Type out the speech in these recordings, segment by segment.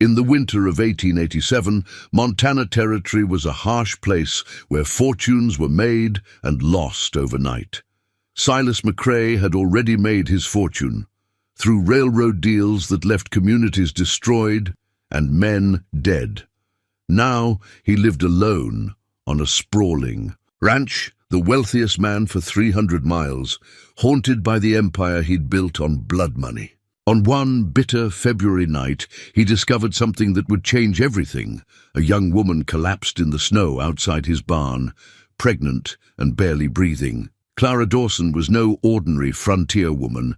In the winter of 1887, Montana Territory was a harsh place where fortunes were made and lost overnight. Silas McCrae had already made his fortune through railroad deals that left communities destroyed and men dead. Now he lived alone on a sprawling ranch, the wealthiest man for 300 miles, haunted by the empire he'd built on blood money. On one bitter February night, he discovered something that would change everything. A young woman collapsed in the snow outside his barn, pregnant and barely breathing. Clara Dawson was no ordinary frontier woman.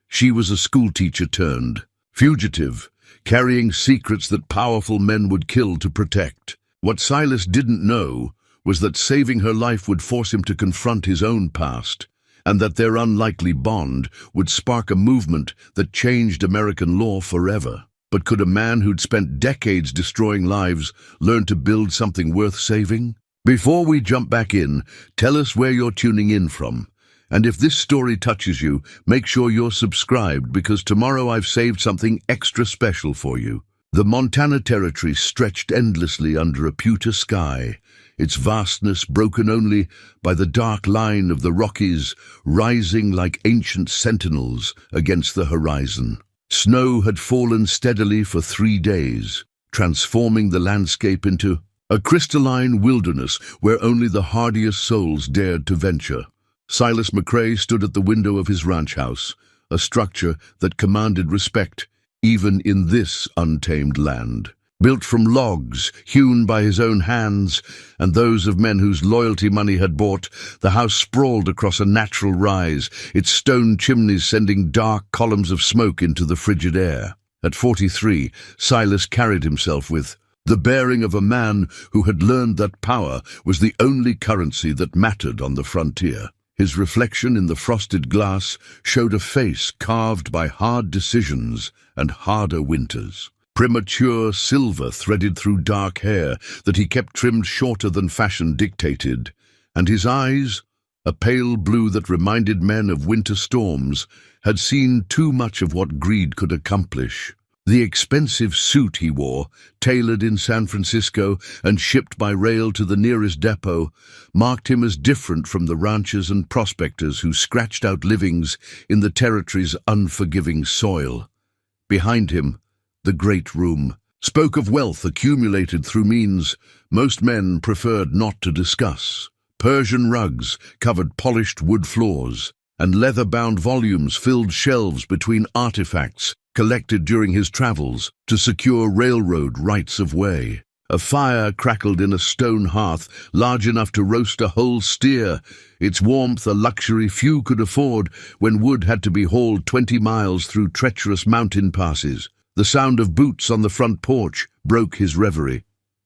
She was a schoolteacher turned fugitive, carrying secrets that powerful men would kill to protect. What Silas didn't know was that saving her life would force him to confront his own past, and that their unlikely bond would spark a movement that changed American law forever. But could a man who'd spent decades destroying lives learn to build something worth saving? Before we jump back in, tell us where you're tuning in from. And if this story touches you, make sure you're subscribed, because tomorrow I've saved something extra special for you. The Montana Territory stretched endlessly under a pewter sky, its vastness broken only by the dark line of the Rockies rising like ancient sentinels against the horizon. Snow had fallen steadily for 3 days, transforming the landscape into a crystalline wilderness where only the hardiest souls dared to venture. Silas McCrae stood at the window of his ranch house, a structure that commanded respect even in this untamed land. Built from logs hewn by his own hands and those of men whose loyalty money had bought, the house sprawled across a natural rise, its stone chimneys sending dark columns of smoke into the frigid air. At 43, Silas carried himself with the bearing of a man who had learned that power was the only currency that mattered on the frontier. His reflection in the frosted glass showed a face carved by hard decisions and harder winters. Premature silver threaded through dark hair that he kept trimmed shorter than fashion dictated, and his eyes, a pale blue that reminded men of winter storms, had seen too much of what greed could accomplish. The expensive suit he wore, tailored in San Francisco and shipped by rail to the nearest depot, marked him as different from the ranchers and prospectors who scratched out livings in the territory's unforgiving soil. Behind him, the great room spoke of wealth accumulated through means most men preferred not to discuss. Persian rugs covered polished wood floors, and leather-bound volumes filled shelves between artifacts collected during his travels to secure railroad rights of way. A fire crackled in a stone hearth large enough to roast a whole steer, its warmth a luxury few could afford when wood had to be hauled 20 miles through treacherous mountain passes. The sound of boots on the front porch broke his reverie.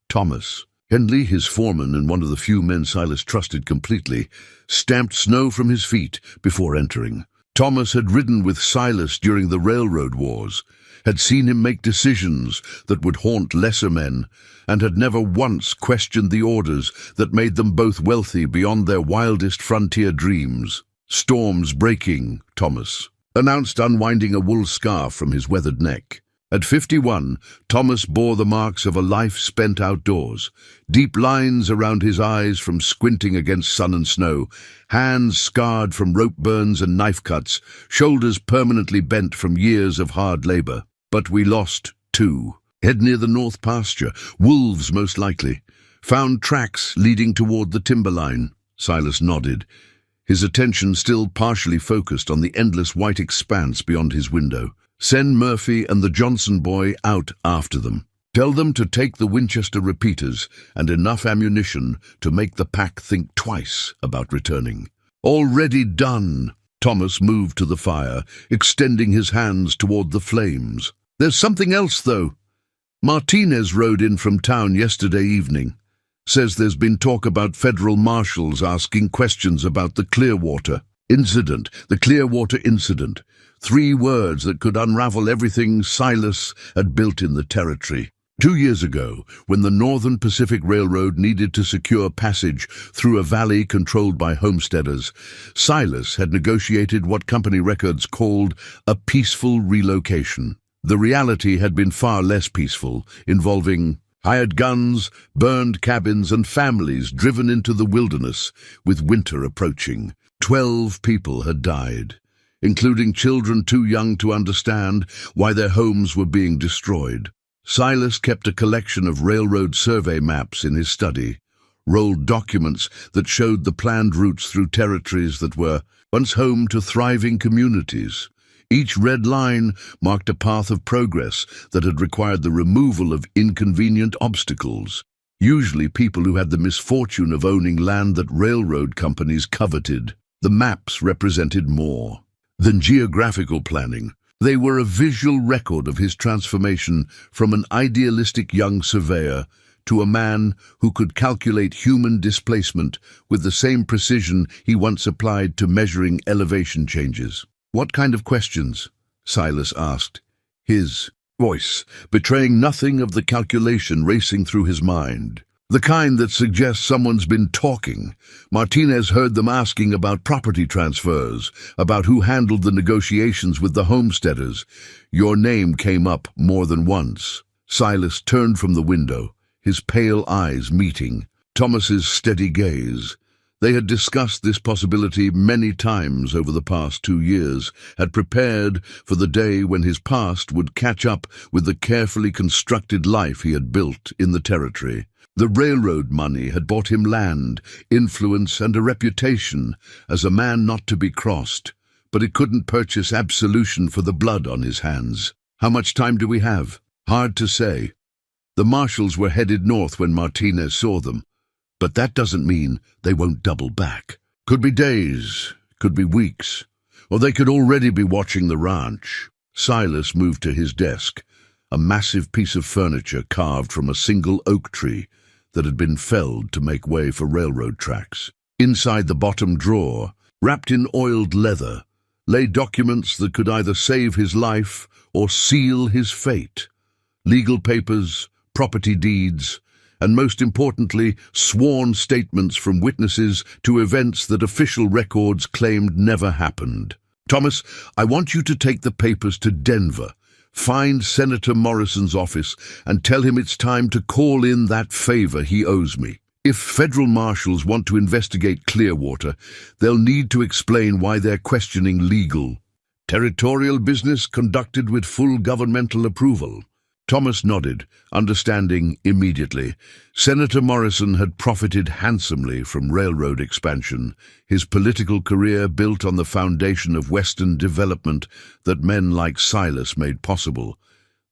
Thomas Henley, his foreman and one of the few men Silas trusted completely, stamped snow from his feet before entering. Thomas had ridden with Silas during the railroad wars, had seen him make decisions that would haunt lesser men, and had never once questioned the orders that made them both wealthy beyond their wildest frontier dreams. "Storm's breaking," Thomas announced, unwinding a wool scarf from his weathered neck. At 51, Thomas bore the marks of a life spent outdoors, deep lines around his eyes from squinting against sun and snow, hands scarred from rope burns and knife cuts, shoulders permanently bent from years of hard labor. But we lost two. Head near the north pasture, wolves most likely. Found tracks leading toward the timberline. Silas nodded, his attention still partially focused on the endless white expanse beyond his window. Send Murphy and the Johnson boy out after them. Tell them to take the Winchester repeaters and enough ammunition to make the pack think twice about returning. Already done. Thomas moved to the fire, extending his hands toward the flames. There's something else, though. Martinez rode in from town yesterday evening. Says there's been talk about federal marshals asking questions about the Clearwater incident. The Clearwater incident. 3 words that could unravel everything Silas had built in the territory. 2 years ago, when the Northern Pacific Railroad needed to secure passage through a valley controlled by homesteaders, Silas had negotiated what company records called a peaceful relocation. The reality had been far less peaceful, involving hired guns, burned cabins, and families driven into the wilderness with winter approaching. 12 people had died, including children too young to understand why their homes were being destroyed. Silas kept a collection of railroad survey maps in his study, rolled documents that showed the planned routes through territories that were once home to thriving communities. Each red line marked a path of progress that had required the removal of inconvenient obstacles, usually people who had the misfortune of owning land that railroad companies coveted. The maps represented more than geographical planning. They were a visual record of his transformation from an idealistic young surveyor to a man who could calculate human displacement with the same precision he once applied to measuring elevation changes. "What kind of questions?" Silas asked, his voice betraying nothing of the calculation racing through his mind. The kind that suggests someone's been talking. Martinez heard them asking about property transfers, about who handled the negotiations with the homesteaders. Your name came up more than once. Silas turned from the window, his pale eyes meeting Thomas's steady gaze. They had discussed this possibility many times over the past 2 years, had prepared for the day when his past would catch up with the carefully constructed life he had built in the territory. The railroad money had bought him land, influence, and a reputation as a man not to be crossed, but it couldn't purchase absolution for the blood on his hands. "How much time do we have?" "Hard to say. The marshals were headed north when Martinez saw them. But that doesn't mean they won't double back. Could be days, could be weeks, or they could already be watching the ranch." Silas moved to his desk, a massive piece of furniture carved from a single oak tree that had been felled to make way for railroad tracks. Inside the bottom drawer, wrapped in oiled leather, lay documents that could either save his life or seal his fate. Legal papers, property deeds, and most importantly, sworn statements from witnesses to events that official records claimed never happened. "Thomas, I want you to take the papers to Denver. Find Senator Morrison's office and tell him it's time to call in that favor he owes me. If federal marshals want to investigate Clearwater, they'll need to explain why they're questioning legal, territorial business conducted with full governmental approval." Thomas nodded, understanding immediately. Senator Morrison had profited handsomely from railroad expansion, his political career built on the foundation of Western development that men like Silas made possible.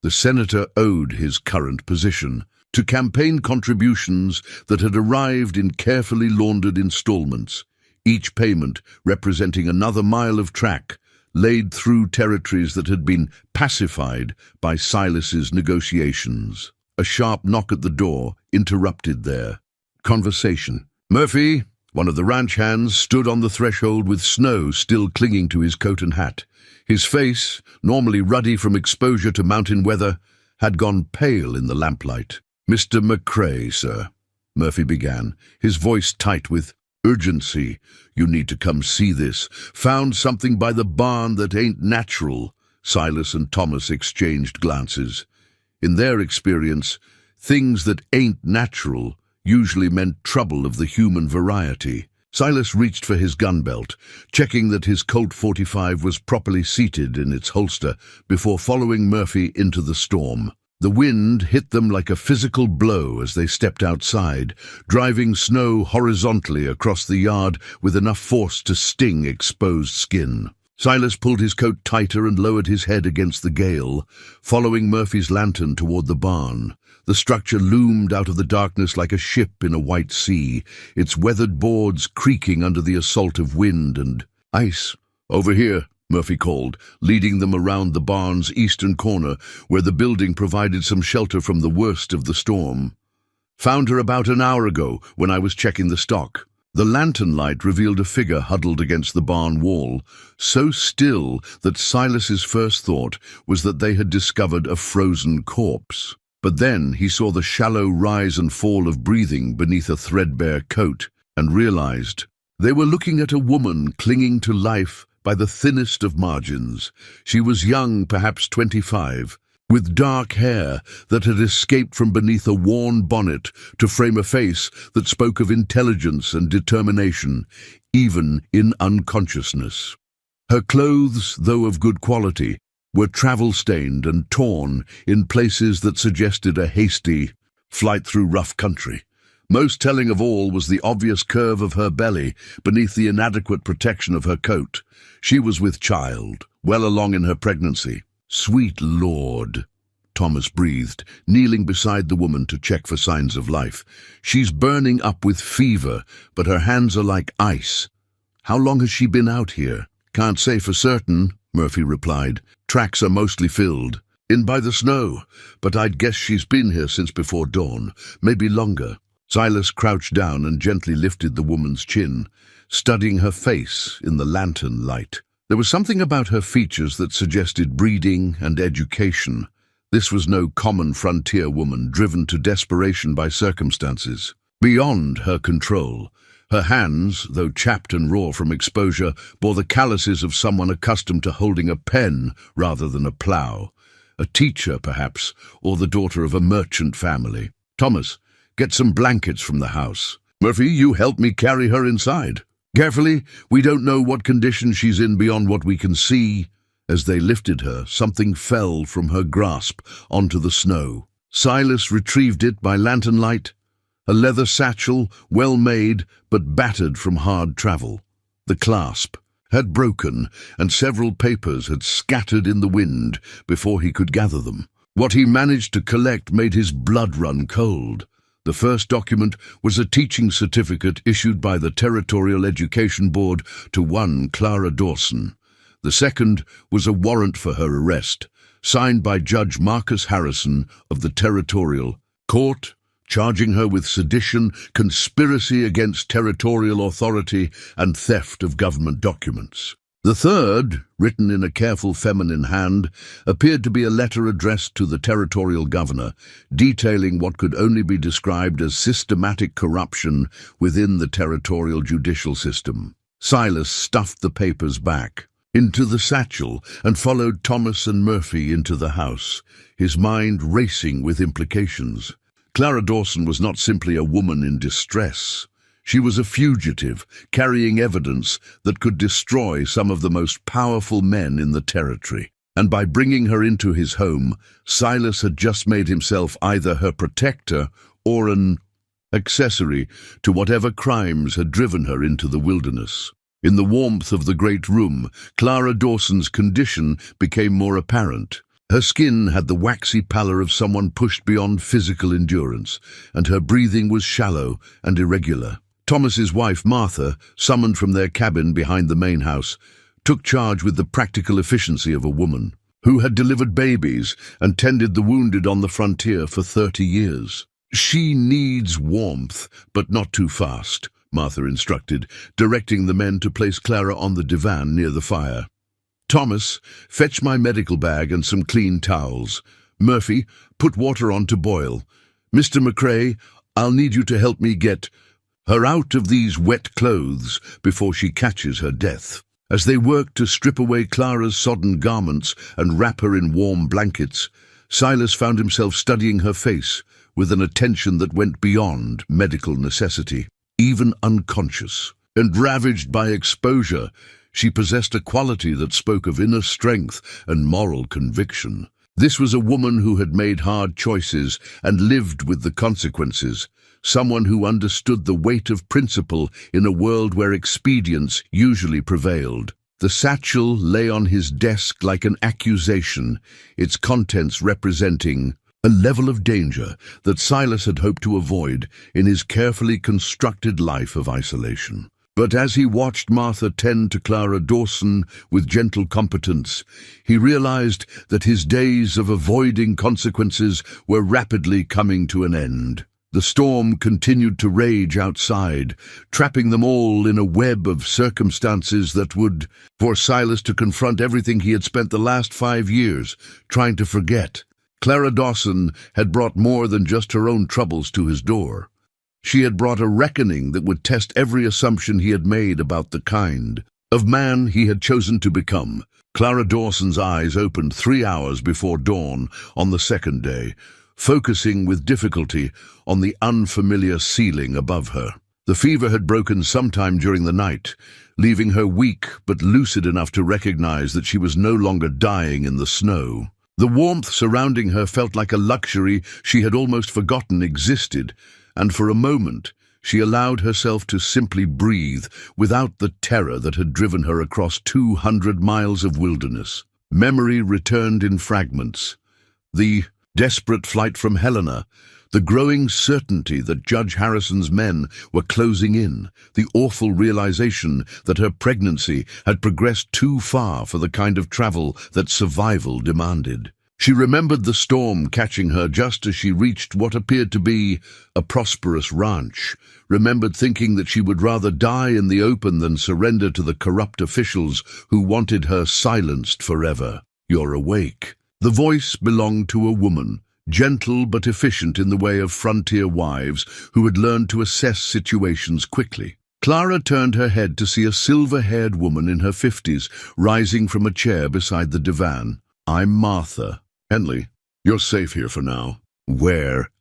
The senator owed his current position to campaign contributions that had arrived in carefully laundered installments, each payment representing another mile of track laid through territories that had been pacified by Silas's negotiations. A sharp knock at the door interrupted their conversation. Murphy, one of the ranch hands, stood on the threshold with snow still clinging to his coat and hat. His face, normally ruddy from exposure to mountain weather, had gone pale in the lamplight. "Mr. McCrae, sir," Murphy began, his voice tight with urgency. "You need to come see this. Found something by the barn that ain't natural." Silas and Thomas exchanged glances. In their experience, things that ain't natural usually meant trouble of the human variety. Silas reached for his gun belt, checking that his Colt 45 was properly seated in its holster before following Murphy into the storm. The wind hit them like a physical blow as they stepped outside, driving snow horizontally across the yard with enough force to sting exposed skin. Silas pulled his coat tighter and lowered his head against the gale, following Murphy's lantern toward the barn. The structure loomed out of the darkness like a ship in a white sea, its weathered boards creaking under the assault of wind and ice. "Over here," Murphy called, leading them around the barn's eastern corner, where the building provided some shelter from the worst of the storm. "Found her about an hour ago when I was checking the stock." The lantern light revealed a figure huddled against the barn wall, so still that Silas's first thought was that they had discovered a frozen corpse. But then he saw the shallow rise and fall of breathing beneath a threadbare coat and realized they were looking at a woman clinging to life by the thinnest of margins. She was young, perhaps 25, with dark hair that had escaped from beneath a worn bonnet to frame a face that spoke of intelligence and determination, even in unconsciousness. Her clothes, though of good quality, were travel-stained and torn in places that suggested a hasty flight through rough country. Most telling of all was the obvious curve of her belly beneath the inadequate protection of her coat. She was with child, well along in her pregnancy. "Sweet Lord," Thomas breathed, kneeling beside the woman to check for signs of life. "She's burning up with fever, but her hands are like ice. How long has she been out here?" "Can't say for certain," Murphy replied. "Tracks are mostly filled in by the snow, but I'd guess she's been here since before dawn, maybe longer." Silas crouched down and gently lifted the woman's chin, studying her face in the lantern light. There was something about her features that suggested breeding and education. This was no common frontier woman driven to desperation by circumstances beyond her control. Her hands, though chapped and raw from exposure, bore the calluses of someone accustomed to holding a pen rather than a plough. A teacher, perhaps, or the daughter of a merchant family. "Thomas, get some blankets from the house. Murphy, you help me carry her inside. Carefully, we don't know what condition she's in beyond what we can see." As they lifted her, something fell from her grasp onto the snow. Silas retrieved it by lantern light. A leather satchel, well made, but battered from hard travel. The clasp had broken, and several papers had scattered in the wind before he could gather them. What he managed to collect made his blood run cold. The first document was a teaching certificate issued by the Territorial Education Board to one Clara Dawson. The second was a warrant for her arrest, signed by Judge Marcus Harrison of the Territorial Court, charging her with sedition, conspiracy against territorial authority, and theft of government documents. The third, written in a careful feminine hand, appeared to be a letter addressed to the territorial governor, detailing what could only be described as systematic corruption within the territorial judicial system. Silas stuffed the papers back into the satchel and followed Thomas and Murphy into the house, his mind racing with implications. Clara Dawson was not simply a woman in distress. She was a fugitive, carrying evidence that could destroy some of the most powerful men in the territory. And by bringing her into his home, Silas had just made himself either her protector or an accessory to whatever crimes had driven her into the wilderness. In the warmth of the great room, Clara Dawson's condition became more apparent. Her skin had the waxy pallor of someone pushed beyond physical endurance, and her breathing was shallow and irregular. Thomas's wife, Martha, summoned from their cabin behind the main house, took charge with the practical efficiency of a woman who had delivered babies and tended the wounded on the frontier for 30 years. "She needs warmth, but not too fast," Martha instructed, directing the men to place Clara on the divan near the fire. "Thomas, fetch my medical bag and some clean towels. Murphy, put water on to boil. Mr. McCrae, I'll need you to help me get her out of these wet clothes before she catches her death." As they worked to strip away Clara's sodden garments and wrap her in warm blankets, Silas found himself studying her face with an attention that went beyond medical necessity. Even unconscious and ravaged by exposure, she possessed a quality that spoke of inner strength and moral conviction. This was a woman who had made hard choices and lived with the consequences, someone who understood the weight of principle in a world where expedience usually prevailed. The satchel lay on his desk like an accusation, its contents representing a level of danger that Silas had hoped to avoid in his carefully constructed life of isolation. But as he watched Martha tend to Clara Dawson with gentle competence, he realized that his days of avoiding consequences were rapidly coming to an end. The storm continued to rage outside, trapping them all in a web of circumstances that would force Silas to confront everything he had spent the last 5 years trying to forget. Clara Dawson had brought more than just her own troubles to his door. She had brought a reckoning that would test every assumption he had made about the kind of man he had chosen to become. Clara Dawson's eyes opened 3 hours before dawn on the second day, focusing with difficulty on the unfamiliar ceiling above her. The fever had broken sometime during the night, leaving her weak but lucid enough to recognize that she was no longer dying in the snow. The warmth surrounding her felt like a luxury she had almost forgotten existed, and for a moment she allowed herself to simply breathe without the terror that had driven her across 200 miles of wilderness. Memory returned in fragments. The desperate flight from Helena, the growing certainty that Judge Harrison's men were closing in, the awful realization that her pregnancy had progressed too far for the kind of travel that survival demanded. She remembered the storm catching her just as she reached what appeared to be a prosperous ranch, remembered thinking that she would rather die in the open than surrender to the corrupt officials who wanted her silenced forever. "You're awake." The voice belonged to a woman, gentle but efficient in the way of frontier wives who had learned to assess situations quickly. Clara turned her head to see a silver-haired woman in her 50s rising from a chair beside the divan. "I'm Martha." "Henley, you're safe here for now." "Where?"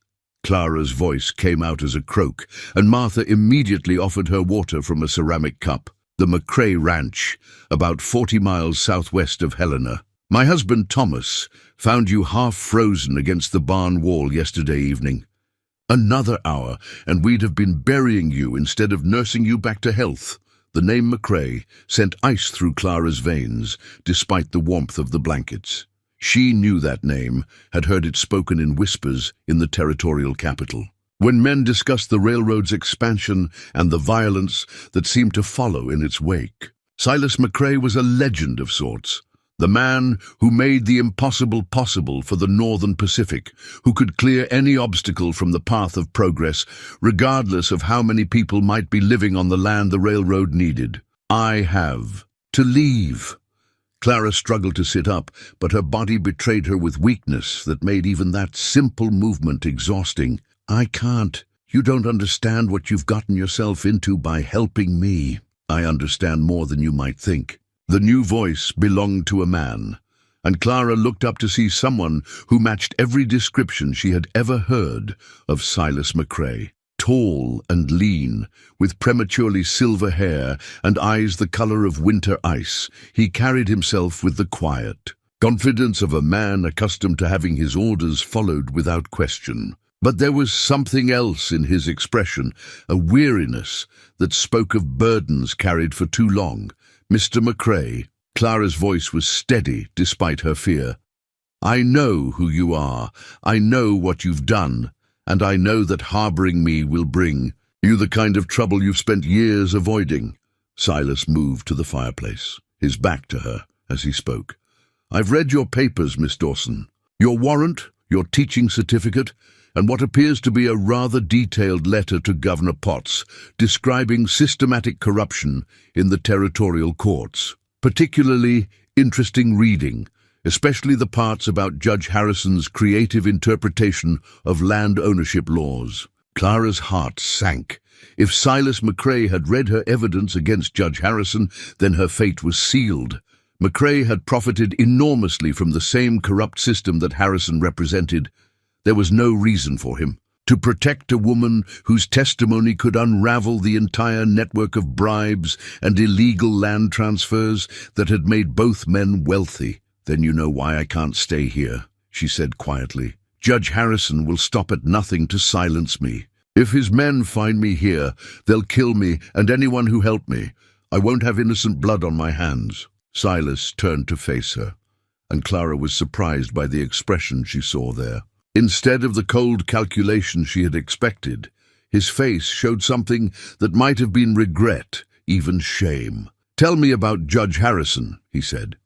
Clara's voice came out as a croak, and Martha immediately offered her water from a ceramic cup. "The McCrae Ranch, about 40 miles southwest of Helena. My husband Thomas found you half frozen against the barn wall yesterday evening. Another hour, and we'd have been burying you instead of nursing you back to health." The name McCrae sent ice through Clara's veins, despite the warmth of the blankets. She knew that name, had heard it spoken in whispers in the territorial capital. When men discussed the railroad's expansion and the violence that seemed to follow in its wake, Silas McCrae was a legend of sorts. The man who made the impossible possible for the Northern Pacific, who could clear any obstacle from the path of progress, regardless of how many people might be living on the land the railroad needed. "I have to leave." Clara struggled to sit up, but her body betrayed her with weakness that made even that simple movement exhausting. "I can't. You don't understand what you've gotten yourself into by helping me." "I understand more than you might think." The new voice belonged to a man, and Clara looked up to see someone who matched every description she had ever heard of Silas McCrae. Tall and lean, with prematurely silver hair and eyes the color of winter ice, he carried himself with the quiet confidence of a man accustomed to having his orders followed without question. But there was something else in his expression, a weariness that spoke of burdens carried for too long. "Mr. McCrae," Clara's voice was steady despite her fear. "I know who you are. I know what you've done, and I know that harboring me will bring you the kind of trouble you've spent years avoiding." Silas moved to the fireplace, his back to her as he spoke. "I've read your papers, Miss Dawson. Your warrant, your teaching certificate, and what appears to be a rather detailed letter to Governor Potts describing systematic corruption in the territorial courts. Particularly interesting reading, especially the parts about Judge Harrison's creative interpretation of land ownership laws." Clara's heart sank. If Silas McCrae had read her evidence against Judge Harrison, then her fate was sealed. McCrae had profited enormously from the same corrupt system that Harrison represented. There was no reason for him to protect a woman whose testimony could unravel the entire network of bribes and illegal land transfers that had made both men wealthy. "Then you know why I can't stay here," she said quietly. "Judge Harrison will stop at nothing to silence me. If his men find me here, they'll kill me and anyone who helped me. I won't have innocent blood on my hands." Silas turned to face her, and Clara was surprised by the expression she saw there. Instead of the cold calculation she had expected, his face showed something that might have been regret, even shame. "Tell me about Judge Harrison," he said.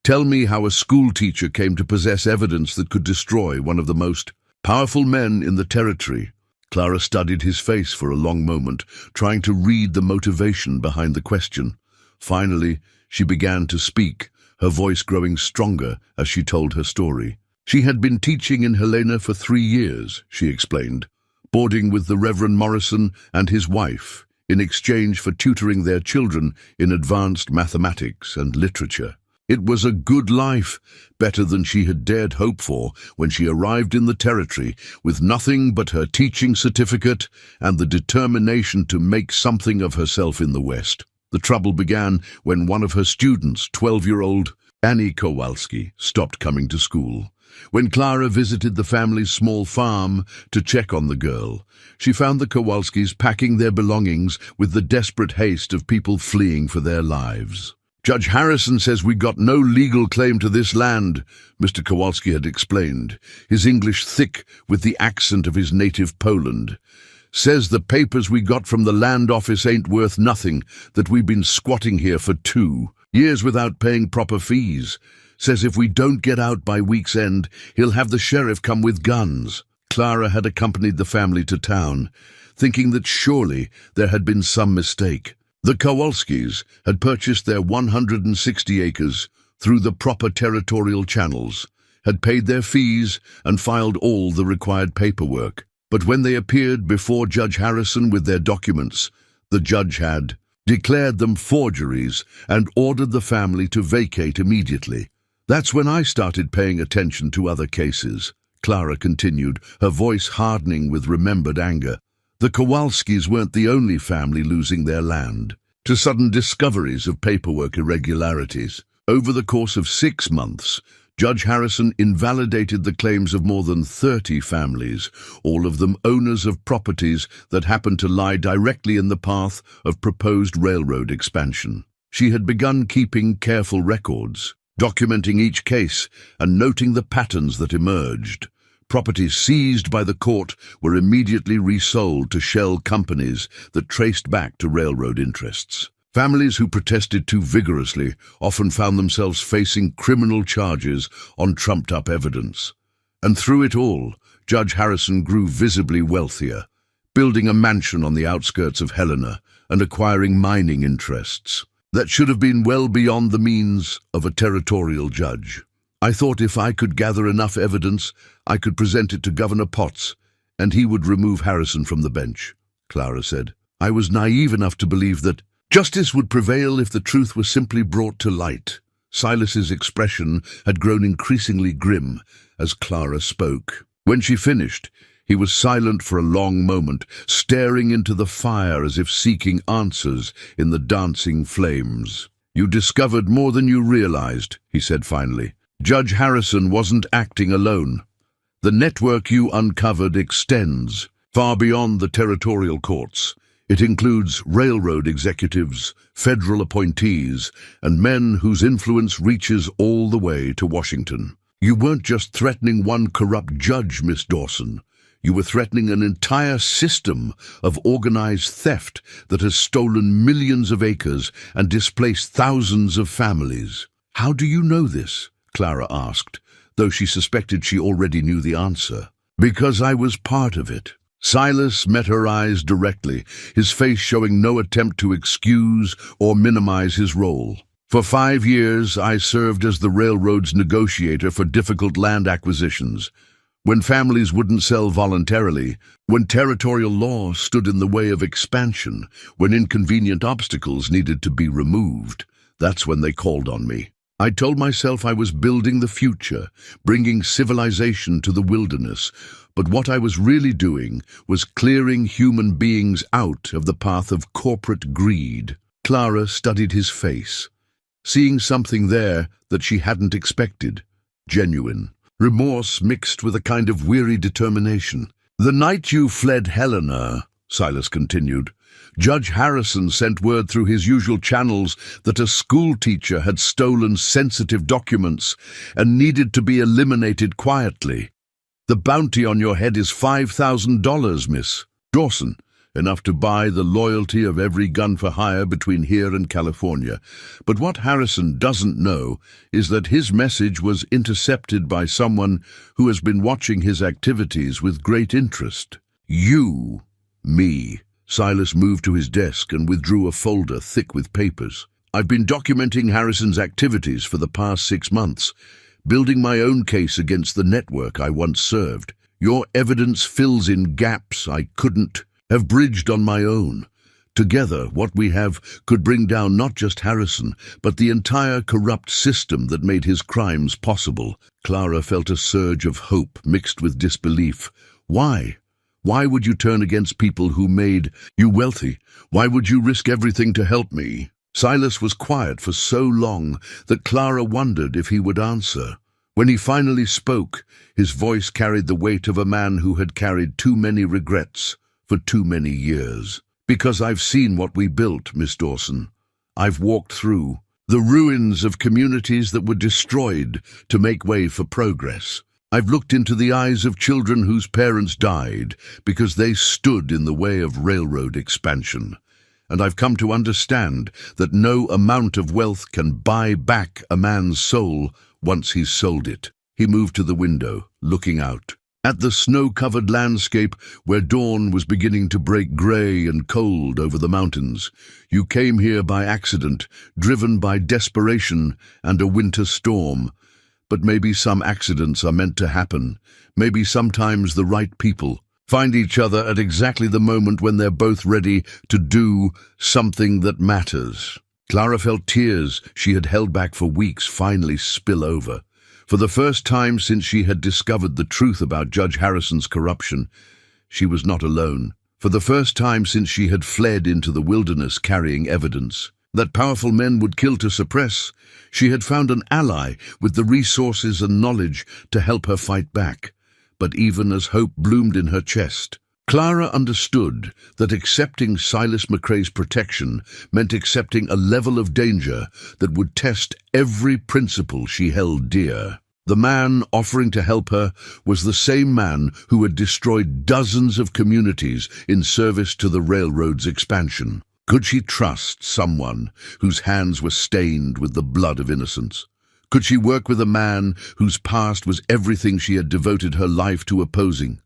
"Tell me how a schoolteacher came to possess evidence that could destroy one of the most powerful men in the territory." Clara studied his face for a long moment, trying to read the motivation behind the question. Finally, she began to speak, her voice growing stronger as she told her story. She had been teaching in Helena for 3 years, she explained, boarding with the Reverend Morrison and his wife in exchange for tutoring their children in advanced mathematics and literature. It was a good life, better than she had dared hope for when she arrived in the territory with nothing but her teaching certificate and the determination to make something of herself in the West. The trouble began when one of her students, 12-year-old Annie Kowalski, stopped coming to school. When Clara visited the family's small farm to check on the girl, she found the Kowalskis packing their belongings with the desperate haste of people fleeing for their lives. "Judge Harrison says we got no legal claim to this land," Mr. Kowalski had explained, his English thick with the accent of his native Poland. "Says the papers we got from the land office ain't worth nothing, that we've been squatting here for 2 years without paying proper fees. Says if we don't get out by week's end, he'll have the sheriff come with guns." Clara had accompanied the family to town, thinking that surely there had been some mistake. The Kowalskis had purchased their 160 acres through the proper territorial channels, had paid their fees and filed all the required paperwork. But when they appeared before Judge Harrison with their documents, the judge had declared them forgeries and ordered the family to vacate immediately. "That's when I started paying attention to other cases," Clara continued, her voice hardening with remembered anger. The Kowalskis weren't the only family losing their land to sudden discoveries of paperwork irregularities. Over the course of 6 months, Judge Harrison invalidated the claims of more than 30 families, all of them owners of properties that happened to lie directly in the path of proposed railroad expansion. She had begun keeping careful records, documenting each case and noting the patterns that emerged. Properties seized by the court were immediately resold to shell companies that traced back to railroad interests. Families who protested too vigorously often found themselves facing criminal charges on trumped-up evidence. And through it all, Judge Harrison grew visibly wealthier, building a mansion on the outskirts of Helena and acquiring mining interests that should have been well beyond the means of a territorial judge. "I thought if I could gather enough evidence, I could present it to Governor Potts, and he would remove Harrison from the bench," Clara said. "I was naive enough to believe that justice would prevail if the truth was simply brought to light." Silas's expression had grown increasingly grim as Clara spoke. When she finished, he was silent for a long moment, staring into the fire as if seeking answers in the dancing flames. "You discovered more than you realized," he said finally. "Judge Harrison wasn't acting alone. The network you uncovered extends far beyond the territorial courts. It includes railroad executives, federal appointees, and men whose influence reaches all the way to Washington. You weren't just threatening one corrupt judge, Miss Dawson. You were threatening an entire system of organized theft that has stolen millions of acres and displaced thousands of families." "How do you know this?" Clara asked, though she suspected she already knew the answer. "Because I was part of it." Silas met her eyes directly, his face showing no attempt to excuse or minimize his role. "For 5 years, I served as the railroad's negotiator for difficult land acquisitions. When families wouldn't sell voluntarily, when territorial law stood in the way of expansion, when inconvenient obstacles needed to be removed, that's when they called on me. I told myself I was building the future, bringing civilization to the wilderness, but what I was really doing was clearing human beings out of the path of corporate greed." Clara studied his face, seeing something there that she hadn't expected. Genuine remorse mixed with a kind of weary determination. "The night you fled Helena," Silas continued, "Judge Harrison sent word through his usual channels that a school teacher had stolen sensitive documents and needed to be eliminated quietly. The bounty on your head is $5,000, Miss Dawson, enough to buy the loyalty of every gun for hire between here and California. But what Harrison doesn't know is that his message was intercepted by someone who has been watching his activities with great interest. You, me." Silas moved to his desk and withdrew a folder thick with papers. "I've been documenting Harrison's activities for the past 6 months, building my own case against the network I once served. Your evidence fills in gaps I couldn't have bridged on my own. Together, what we have could bring down not just Harrison, but the entire corrupt system that made his crimes possible. Clara felt a surge of hope mixed with disbelief. Why? Why would you turn against people who made you wealthy? Why would you risk everything to help me? Silas was quiet for so long that Clara wondered if he would answer. When he finally spoke, his voice carried the weight of a man who had carried too many regrets for too many years. Because I've seen what we built, Miss Dawson. I've walked through the ruins of communities that were destroyed to make way for progress. I've looked into the eyes of children whose parents died because they stood in the way of railroad expansion. And I've come to understand that no amount of wealth can buy back a man's soul once he's sold it. He moved to the window, looking out. At the snow-covered landscape where dawn was beginning to break grey and cold over the mountains. You came here by accident, driven by desperation and a winter storm. But maybe some accidents are meant to happen. Maybe sometimes the right people find each other at exactly the moment when they're both ready to do something that matters. Clara felt tears she had held back for weeks finally spill over. For the first time since she had discovered the truth about Judge Harrison's corruption, she was not alone. For the first time since she had fled into the wilderness carrying evidence that powerful men would kill to suppress, she had found an ally with the resources and knowledge to help her fight back. But even as hope bloomed in her chest, Clara understood that accepting Silas McCrae's protection meant accepting a level of danger that would test every principle she held dear. The man offering to help her was the same man who had destroyed dozens of communities in service to the railroad's expansion. Could she trust someone whose hands were stained with the blood of innocence? Could she work with a man whose past was everything she had devoted her life to opposing?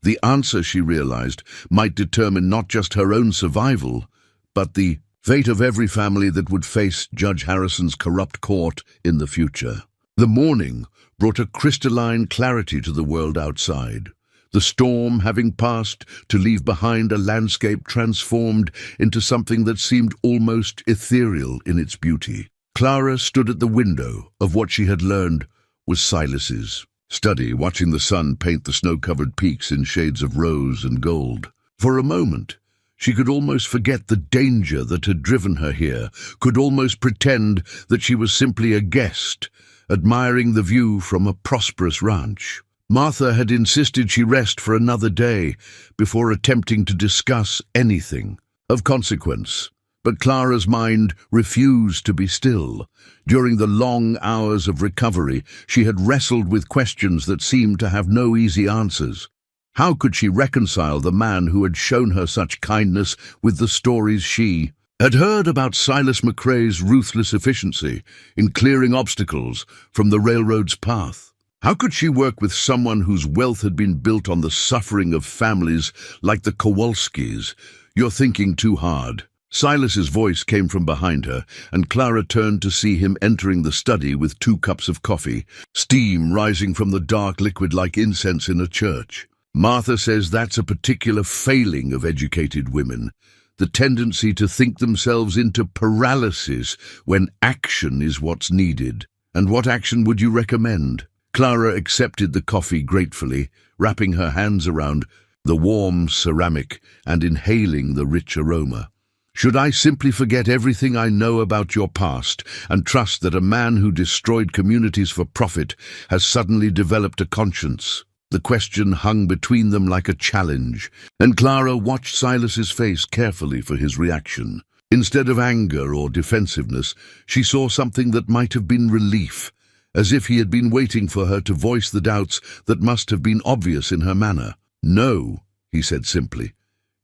The answer, she realized, might determine not just her own survival, but the fate of every family that would face Judge Harrison's corrupt court in the future. The morning brought a crystalline clarity to the world outside. The storm having passed to leave behind a landscape transformed into something that seemed almost ethereal in its beauty. Clara stood at the window of what she had learned was Silas's study, watching the sun paint the snow-covered peaks in shades of rose and gold. For a moment, she could almost forget the danger that had driven her here, could almost pretend that she was simply a guest, admiring the view from a prosperous ranch. Martha had insisted she rest for another day before attempting to discuss anything of consequence. But Clara's mind refused to be still. During the long hours of recovery, she had wrestled with questions that seemed to have no easy answers. How could she reconcile the man who had shown her such kindness with the stories she had heard about Silas McCrae's ruthless efficiency in clearing obstacles from the railroad's path? How could she work with someone whose wealth had been built on the suffering of families like the Kowalskis? You're thinking too hard. Silas's voice came from behind her, and Clara turned to see him entering the study with 2 cups of coffee, steam rising from the dark liquid like incense in a church. Martha says that's a particular failing of educated women, the tendency to think themselves into paralysis when action is what's needed. And what action would you recommend? Clara accepted the coffee gratefully, wrapping her hands around the warm ceramic and inhaling the rich aroma. Should I simply forget everything I know about your past and trust that a man who destroyed communities for profit has suddenly developed a conscience? The question hung between them like a challenge, and Clara watched Silas's face carefully for his reaction. Instead of anger or defensiveness, she saw something that might have been relief, as if he had been waiting for her to voice the doubts that must have been obvious in her manner. "No," he said simply.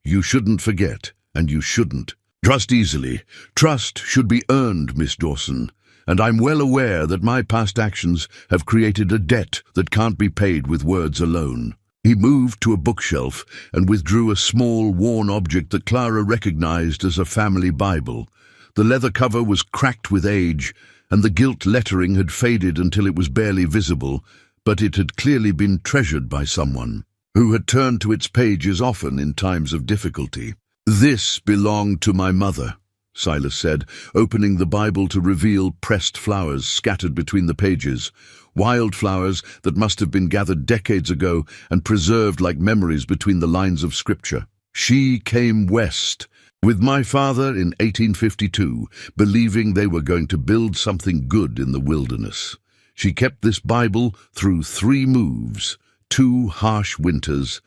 "You shouldn't forget, and you shouldn't trust easily. Trust should be earned, Miss Dawson, and I'm well aware that my past actions have created a debt that can't be paid with words alone." He moved to a bookshelf and withdrew a small, worn object that Clara recognized as a family Bible. The leather cover was cracked with age, and the gilt lettering had faded until it was barely visible, but it had clearly been treasured by someone who had turned to its pages often in times of difficulty. "This belonged to my mother," Silas said, opening the Bible to reveal pressed flowers scattered between the pages, wildflowers that must have been gathered decades ago and preserved like memories between the lines of Scripture. "She came west with my father in 1852, believing they were going to build something good in the wilderness. She kept this Bible through 3 moves, 2 harsh winters,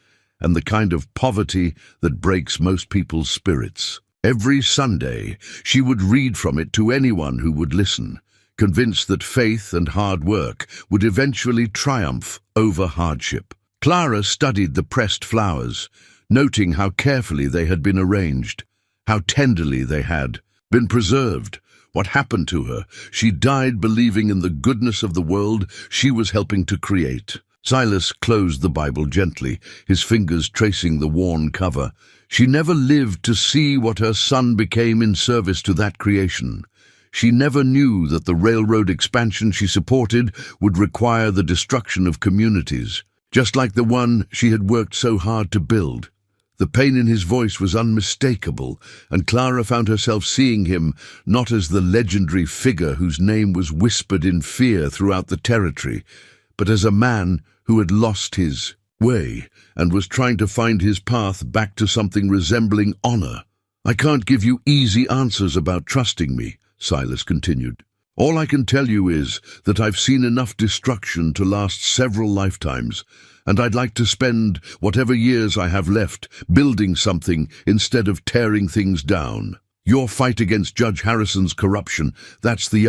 and the kind of poverty that breaks most people's spirits. Every Sunday, she would read from it to anyone who would listen, convinced that faith and hard work would eventually triumph over hardship." Clara studied the pressed flowers, noting how carefully they had been arranged, how tenderly they had been preserved. What happened to her? She died believing in the goodness of the world she was helping to create. Silas closed the Bible gently, his fingers tracing the worn cover. She never lived to see what her son became in service to that creation. She never knew that the railroad expansion she supported would require the destruction of communities, just like the one she had worked so hard to build. The pain in his voice was unmistakable, and Clara found herself seeing him not as the legendary figure whose name was whispered in fear throughout the territory, but as a man who had lost his way and was trying to find his path back to something resembling honor. "I can't give you easy answers about trusting me," Silas continued. "All I can tell you is that I've seen enough destruction to last several lifetimes, and I'd like to spend whatever years I have left building something instead of tearing things down. Your fight against Judge Harrison's corruption, that's the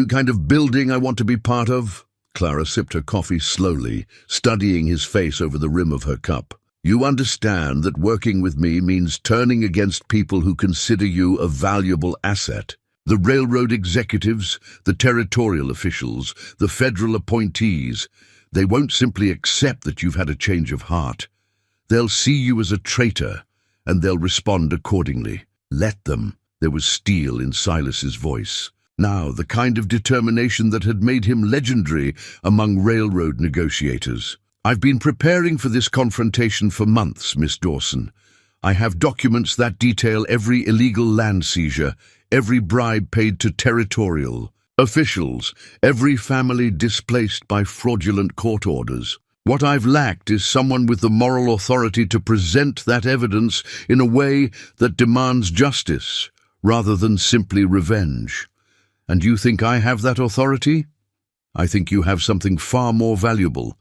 kind of building I want to be part of." Clara sipped her coffee slowly, studying his face over the rim of her cup. "You understand that working with me means turning against people who consider you a valuable asset. The railroad executives, the territorial officials, the federal appointees, they won't simply accept that you've had a change of heart. They'll see you as a traitor, and they'll respond accordingly. Let them." There was steel in Silas's voice. Now, the kind of determination that had made him legendary among railroad negotiators. "I've been preparing for this confrontation for months, Miss Dawson. I have documents that detail every illegal land seizure, every bribe paid to territorial officials, every family displaced by fraudulent court orders. What I've lacked is someone with the moral authority to present that evidence in a way that demands justice, rather than simply revenge. And you think I have that authority? I think you have something far more valuable.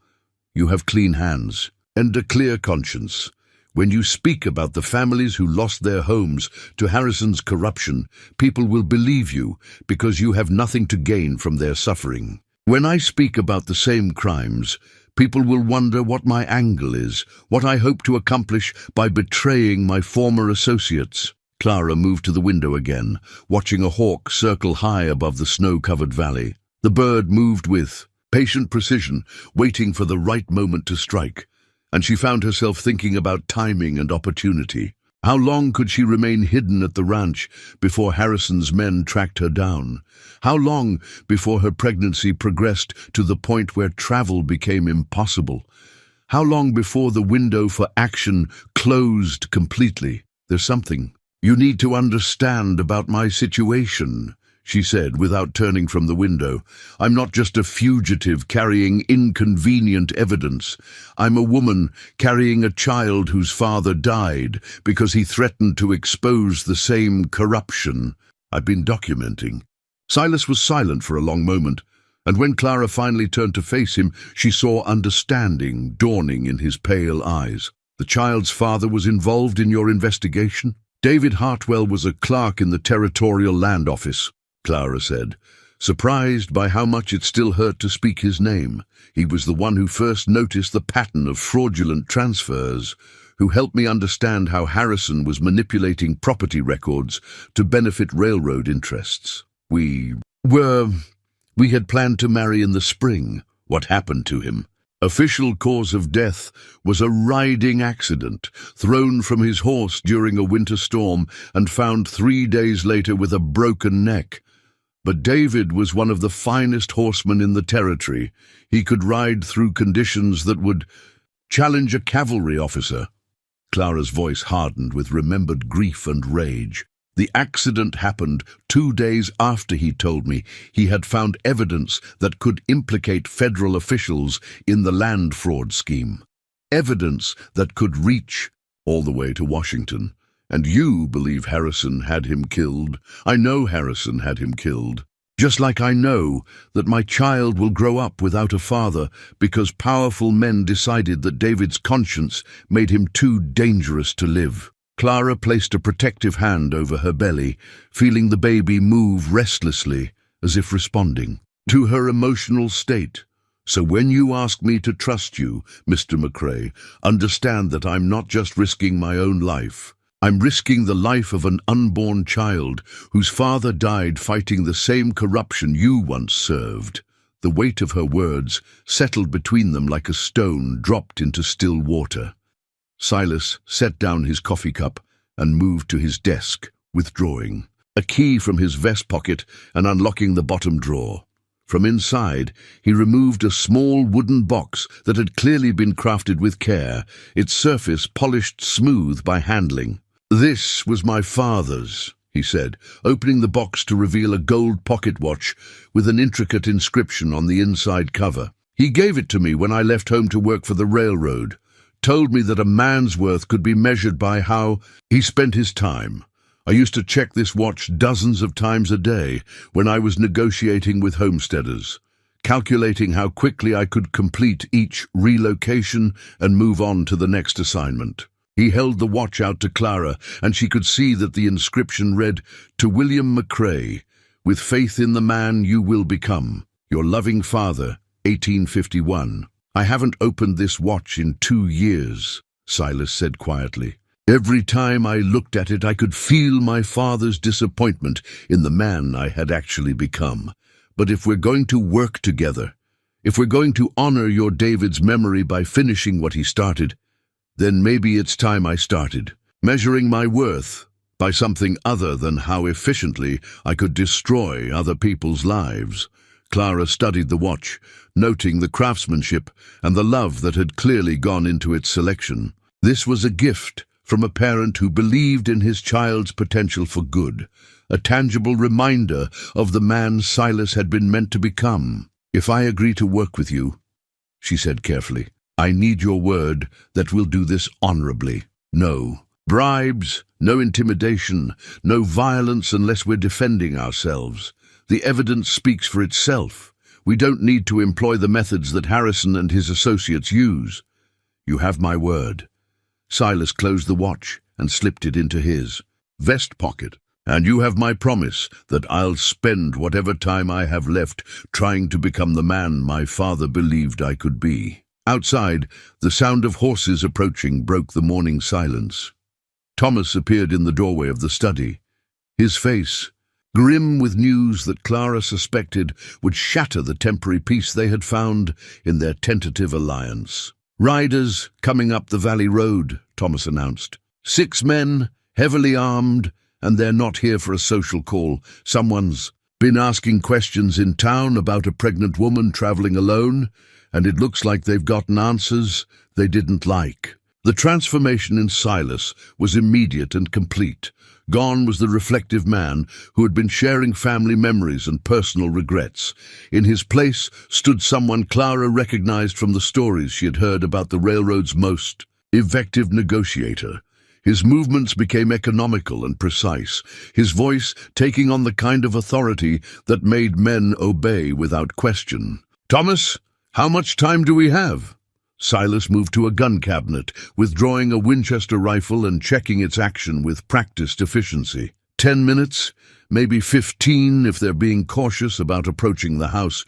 You have clean hands and a clear conscience. When you speak about the families who lost their homes to Harrison's corruption, people will believe you because you have nothing to gain from their suffering. When I speak about the same crimes, people will wonder what my angle is, what I hope to accomplish by betraying my former associates." Clara moved to the window again, watching a hawk circle high above the snow-covered valley. The bird moved with patient precision, waiting for the right moment to strike, and she found herself thinking about timing and opportunity. How long could she remain hidden at the ranch before Harrison's men tracked her down? How long before her pregnancy progressed to the point where travel became impossible? How long before the window for action closed completely? "There's something you need to understand about my situation," she said without turning from the window. "I'm not just a fugitive carrying inconvenient evidence. I'm a woman carrying a child whose father died because he threatened to expose the same corruption I've been documenting." Silas was silent for a long moment, and when Clara finally turned to face him, she saw understanding dawning in his pale eyes. "The child's father was involved in your investigation?" "David Hartwell was a clerk in the Territorial Land Office," Clara said, surprised by how much it still hurt to speak his name. "He was the one who first noticed the pattern of fraudulent transfers, who helped me understand how Harrison was manipulating property records to benefit railroad interests. We had planned to marry in the spring. What happened to him? Official cause of death was a riding accident, thrown from his horse during a winter storm and found 3 days later with a broken neck. But David was one of the finest horsemen in the territory. He could ride through conditions that would challenge a cavalry officer. Clara's voice hardened with remembered grief and rage. The accident happened 2 days after he told me he had found evidence that could implicate federal officials in the land fraud scheme. Evidence that could reach all the way to Washington. And you believe Harrison had him killed. I know Harrison had him killed. Just like I know that my child will grow up without a father because powerful men decided that David's conscience made him too dangerous to live. Clara placed a protective hand over her belly, feeling the baby move restlessly, as if responding to her emotional state. So when you ask me to trust you, Mr. McCrae, understand that I'm not just risking my own life. I'm risking the life of an unborn child whose father died fighting the same corruption you once served. The weight of her words settled between them like a stone dropped into still water. Silas set down his coffee cup and moved to his desk, withdrawing a key from his vest pocket and unlocking the bottom drawer. From inside, he removed a small wooden box that had clearly been crafted with care, its surface polished smooth by handling. "This was my father's," he said, opening the box to reveal a gold pocket watch with an intricate inscription on the inside cover. "He gave it to me when I left home to work for the railroad, told me that a man's worth could be measured by how he spent his time. I used to check this watch dozens of times a day when I was negotiating with homesteaders, calculating how quickly I could complete each relocation and move on to the next assignment." He held the watch out to Clara, and she could see that the inscription read, "To William McCrae, with faith in the man you will become. Your loving father, 1851. "I haven't opened this watch in 2 years, Silas said quietly. Every time I looked at it, I could feel my father's disappointment in the man I had actually become. But if we're going to work together, if we're going to honor your David's memory by finishing what he started, then maybe it's time I started, measuring my worth by something other than how efficiently I could destroy other people's lives." Clara studied the watch, noting the craftsmanship and the love that had clearly gone into its selection. This was a gift from a parent who believed in his child's potential for good, a tangible reminder of the man Silas had been meant to become. "If I agree to work with you," she said carefully, "I need your word that we'll do this honorably. No bribes, no intimidation, no violence unless we're defending ourselves. The evidence speaks for itself. We don't need to employ the methods that Harrison and his associates use. You have my word." Silas closed the watch and slipped it into his vest pocket. "And you have my promise that I'll spend whatever time I have left trying to become the man my father believed I could be." Outside, the sound of horses approaching broke the morning silence. Thomas appeared in the doorway of the study, his face grim with news that Clara suspected would shatter the temporary peace they had found in their tentative alliance. "Riders coming up the valley road," Thomas announced. 6 men, heavily armed, and they're not here for a social call. Someone's been asking questions in town about a pregnant woman traveling alone, and it looks like they've gotten answers they didn't like. The transformation in Silas was immediate and complete. Gone was the reflective man who had been sharing family memories and personal regrets. In his place stood someone Clara recognized from the stories she had heard about the railroad's most effective negotiator. His movements became economical and precise, his voice taking on the kind of authority that made men obey without question. "Thomas, how much time do we have?" Silas moved to a gun cabinet, withdrawing a Winchester rifle and checking its action with practiced efficiency. 10 minutes, maybe 15 if they're being cautious about approaching the house.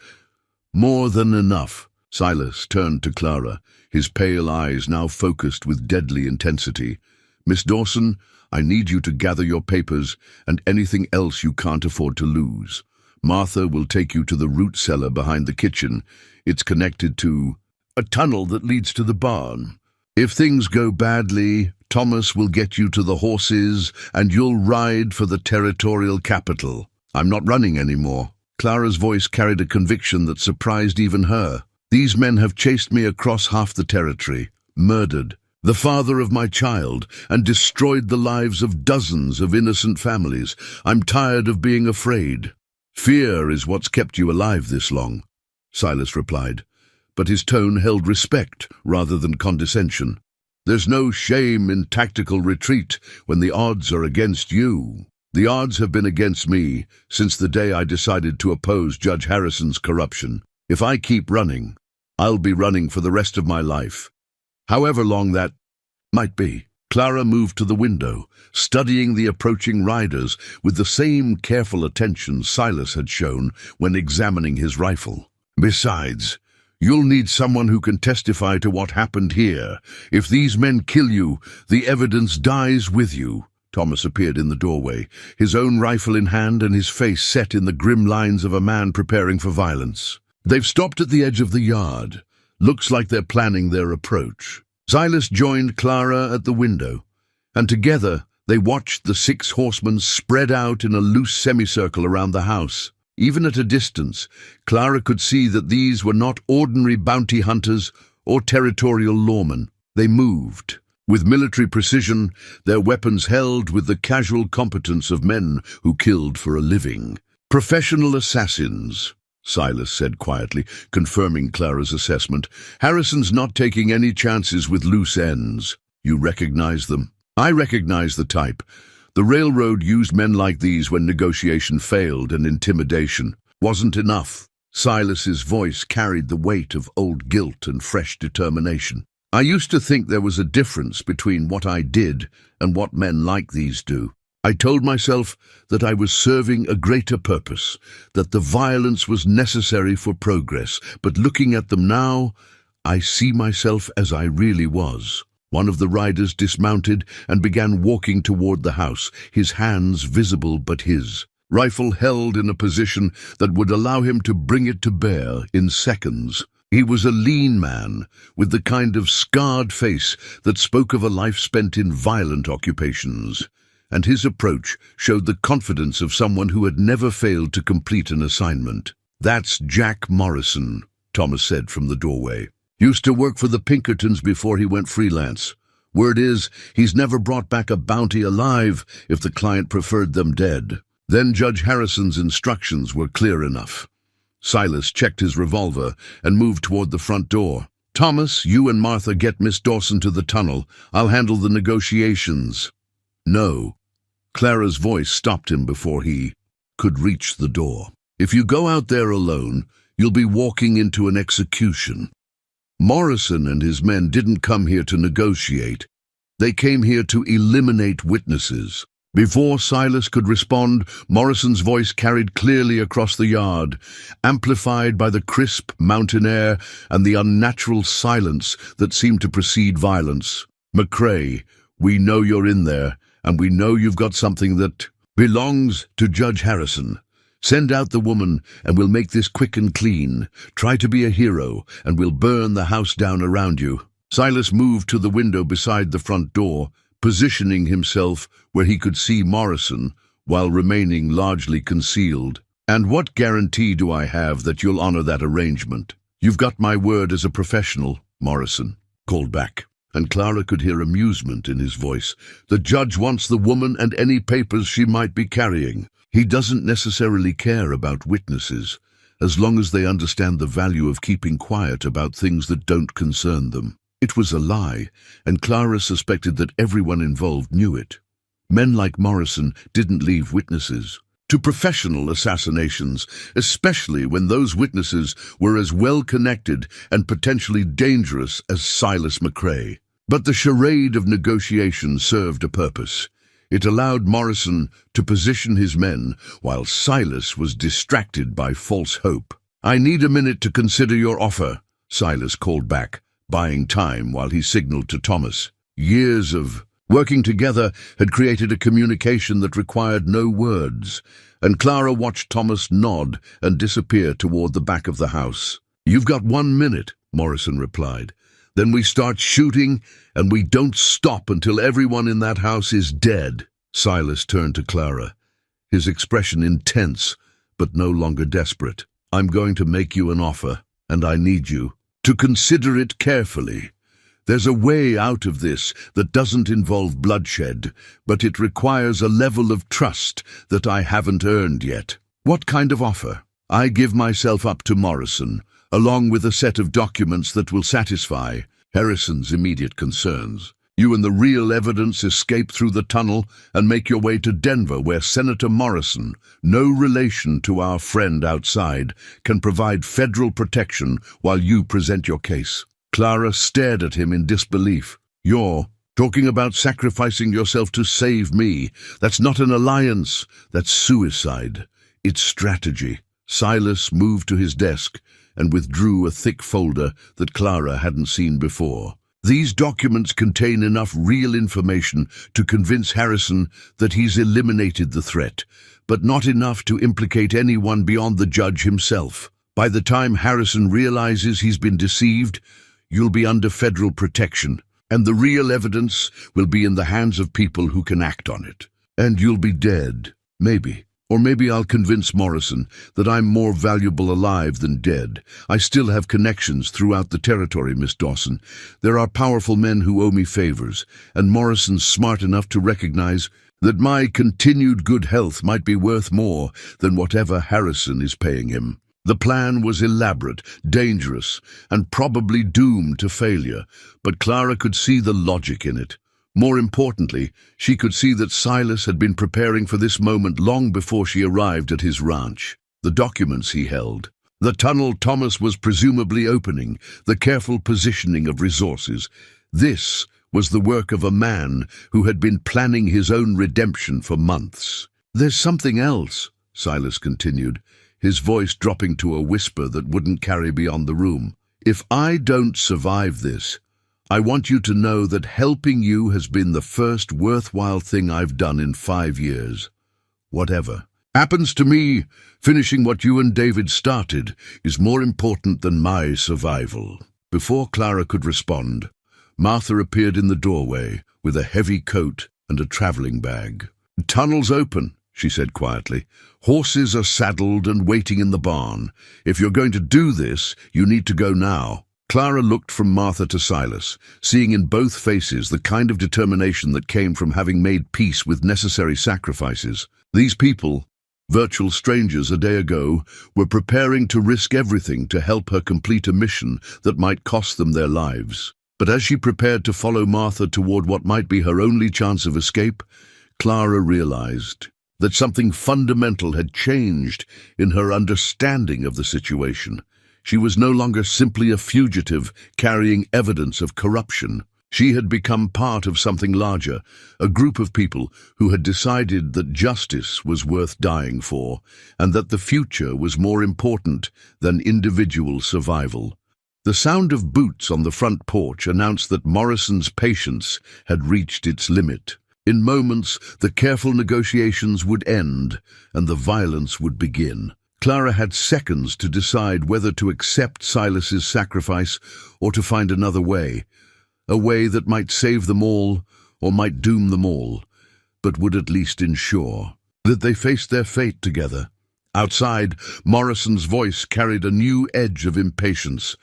"More than enough." Silas turned to Clara, his pale eyes now focused with deadly intensity. "Miss Dawson, I need you to gather your papers and anything else you can't afford to lose. Martha will take you to the root cellar behind the kitchen. It's connected to a tunnel that leads to the barn. If things go badly, Thomas will get you to the horses and you'll ride for the territorial capital. I'm not running anymore." Clara's voice carried a conviction that surprised even her. "These men have chased me across half the territory, murdered, the father of my child, and destroyed the lives of dozens of innocent families. I'm tired of being afraid." "Fear is what's kept you alive this long," Silas replied, but his tone held respect rather than condescension. "There's no shame in tactical retreat when the odds are against you. The odds have been against me since the day I decided to oppose Judge Harrison's corruption. If I keep running, I'll be running for the rest of my life, however long that might be." Clara moved to the window, studying the approaching riders with the same careful attention Silas had shown when examining his rifle. "Besides, you'll need someone who can testify to what happened here. If these men kill you, the evidence dies with you." Thomas appeared in the doorway, his own rifle in hand and his face set in the grim lines of a man preparing for violence. "They've stopped at the edge of the yard. Looks like they're planning their approach." Silas joined Clara at the window, and together they watched the 6 horsemen spread out in a loose semicircle around the house. Even at a distance, Clara could see that these were not ordinary bounty hunters or territorial lawmen. They moved with military precision, their weapons held with the casual competence of men who killed for a living. "Professional assassins," Silas said quietly, confirming Clara's assessment. "Harrison's not taking any chances with loose ends." "You recognize them?" "I recognize the type. The railroad used men like these when negotiation failed and intimidation wasn't enough." Silas's voice carried the weight of old guilt and fresh determination. "I used to think there was a difference between what I did and what men like these do. I told myself that I was serving a greater purpose, that the violence was necessary for progress, but looking at them now, I see myself as I really was." One of the riders dismounted and began walking toward the house, his hands visible but his rifle held in a position that would allow him to bring it to bear in seconds. He was a lean man, with the kind of scarred face that spoke of a life spent in violent occupations, and his approach showed the confidence of someone who had never failed to complete an assignment. "That's Jack Morrison," Thomas said from the doorway. "Used to work for the Pinkertons before he went freelance. Word is, he's never brought back a bounty alive if the client preferred them dead." Then Judge Harrison's instructions were clear enough. Silas checked his revolver and moved toward the front door. "Thomas, you and Martha get Miss Dawson to the tunnel. I'll handle the negotiations." "No." Clara's voice stopped him before he could reach the door. "If you go out there alone, you'll be walking into an execution. Morrison and his men didn't come here to negotiate. They came here to eliminate witnesses." Before Silas could respond, Morrison's voice carried clearly across the yard, amplified by the crisp mountain air and the unnatural silence that seemed to precede violence. "McCrae, we know you're in there, and we know you've got something that belongs to Judge Harrison. Send out the woman, and we'll make this quick and clean. Try to be a hero, and we'll burn the house down around you." Silas moved to the window beside the front door, positioning himself where he could see Morrison while remaining largely concealed. "And what guarantee do I have that you'll honor that arrangement?" "You've got my word as a professional," Morrison called back, and Clara could hear amusement in his voice. "The judge wants the woman and any papers she might be carrying. He doesn't necessarily care about witnesses, as long as they understand the value of keeping quiet about things that don't concern them." It was a lie, and Clara suspected that everyone involved knew it. Men like Morrison didn't leave witnesses to professional assassinations, especially when those witnesses were as well connected and potentially dangerous as Silas McCrae. But the charade of negotiation served a purpose. It allowed Morrison to position his men while Silas was distracted by false hope. "I need a minute to consider your offer," Silas called back, buying time while he signaled to Thomas. Years of working together had created a communication that required no words, and Clara watched Thomas nod and disappear toward the back of the house. "You've got 1 minute," Morrison replied. "Then we start shooting, and we don't stop until everyone in that house is dead." Silas turned to Clara, his expression intense, but no longer desperate. "I'm going to make you an offer, and I need you to consider it carefully. There's a way out of this that doesn't involve bloodshed, but it requires a level of trust that I haven't earned yet. What kind of offer? I give myself up to Morrison, along with a set of documents that will satisfy Harrison's immediate concerns. You and the real evidence escape through the tunnel and make your way to Denver, where Senator Morrison, no relation to our friend outside, can provide federal protection while you present your case. Clara stared at him in disbelief. You're talking about sacrificing yourself to save me. That's not an alliance. That's suicide. It's strategy. Silas moved to his desk and withdrew a thick folder that Clara hadn't seen before. These documents contain enough real information to convince Harrison that he's eliminated the threat, but not enough to implicate anyone beyond the judge himself. By the time Harrison realizes he's been deceived, you'll be under federal protection, and the real evidence will be in the hands of people who can act on it. And you'll be dead, maybe. Or maybe I'll convince Morrison that I'm more valuable alive than dead. I still have connections throughout the territory, Miss Dawson. There are powerful men who owe me favors, and Morrison's smart enough to recognize that my continued good health might be worth more than whatever Harrison is paying him. The plan was elaborate, dangerous, and probably doomed to failure, but Clara could see the logic in it. More importantly, she could see that Silas had been preparing for this moment long before she arrived at his ranch. The documents he held, the tunnel Thomas was presumably opening, the careful positioning of resources. This was the work of a man who had been planning his own redemption for months. There's something else, Silas continued, his voice dropping to a whisper that wouldn't carry beyond the room. If I don't survive this, I want you to know that helping you has been the first worthwhile thing I've done in 5 years. Whatever happens to me, finishing what you and David started is more important than my survival. Before Clara could respond, Martha appeared in the doorway with a heavy coat and a traveling bag. "Tunnel's open," she said quietly. "Horses are saddled and waiting in the barn. If you're going to do this, you need to go now." Clara looked from Martha to Silas, seeing in both faces the kind of determination that came from having made peace with necessary sacrifices. These people, virtual strangers a day ago, were preparing to risk everything to help her complete a mission that might cost them their lives. But as she prepared to follow Martha toward what might be her only chance of escape, Clara realized that something fundamental had changed in her understanding of the situation. She was no longer simply a fugitive carrying evidence of corruption. She had become part of something larger, a group of people who had decided that justice was worth dying for, and that the future was more important than individual survival. The sound of boots on the front porch announced that Morrison's patience had reached its limit. In moments, the careful negotiations would end, and the violence would begin. Clara had seconds to decide whether to accept Silas's sacrifice or to find another way, a way that might save them all or might doom them all, but would at least ensure that they faced their fate together. Outside, Morrison's voice carried a new edge of impatience.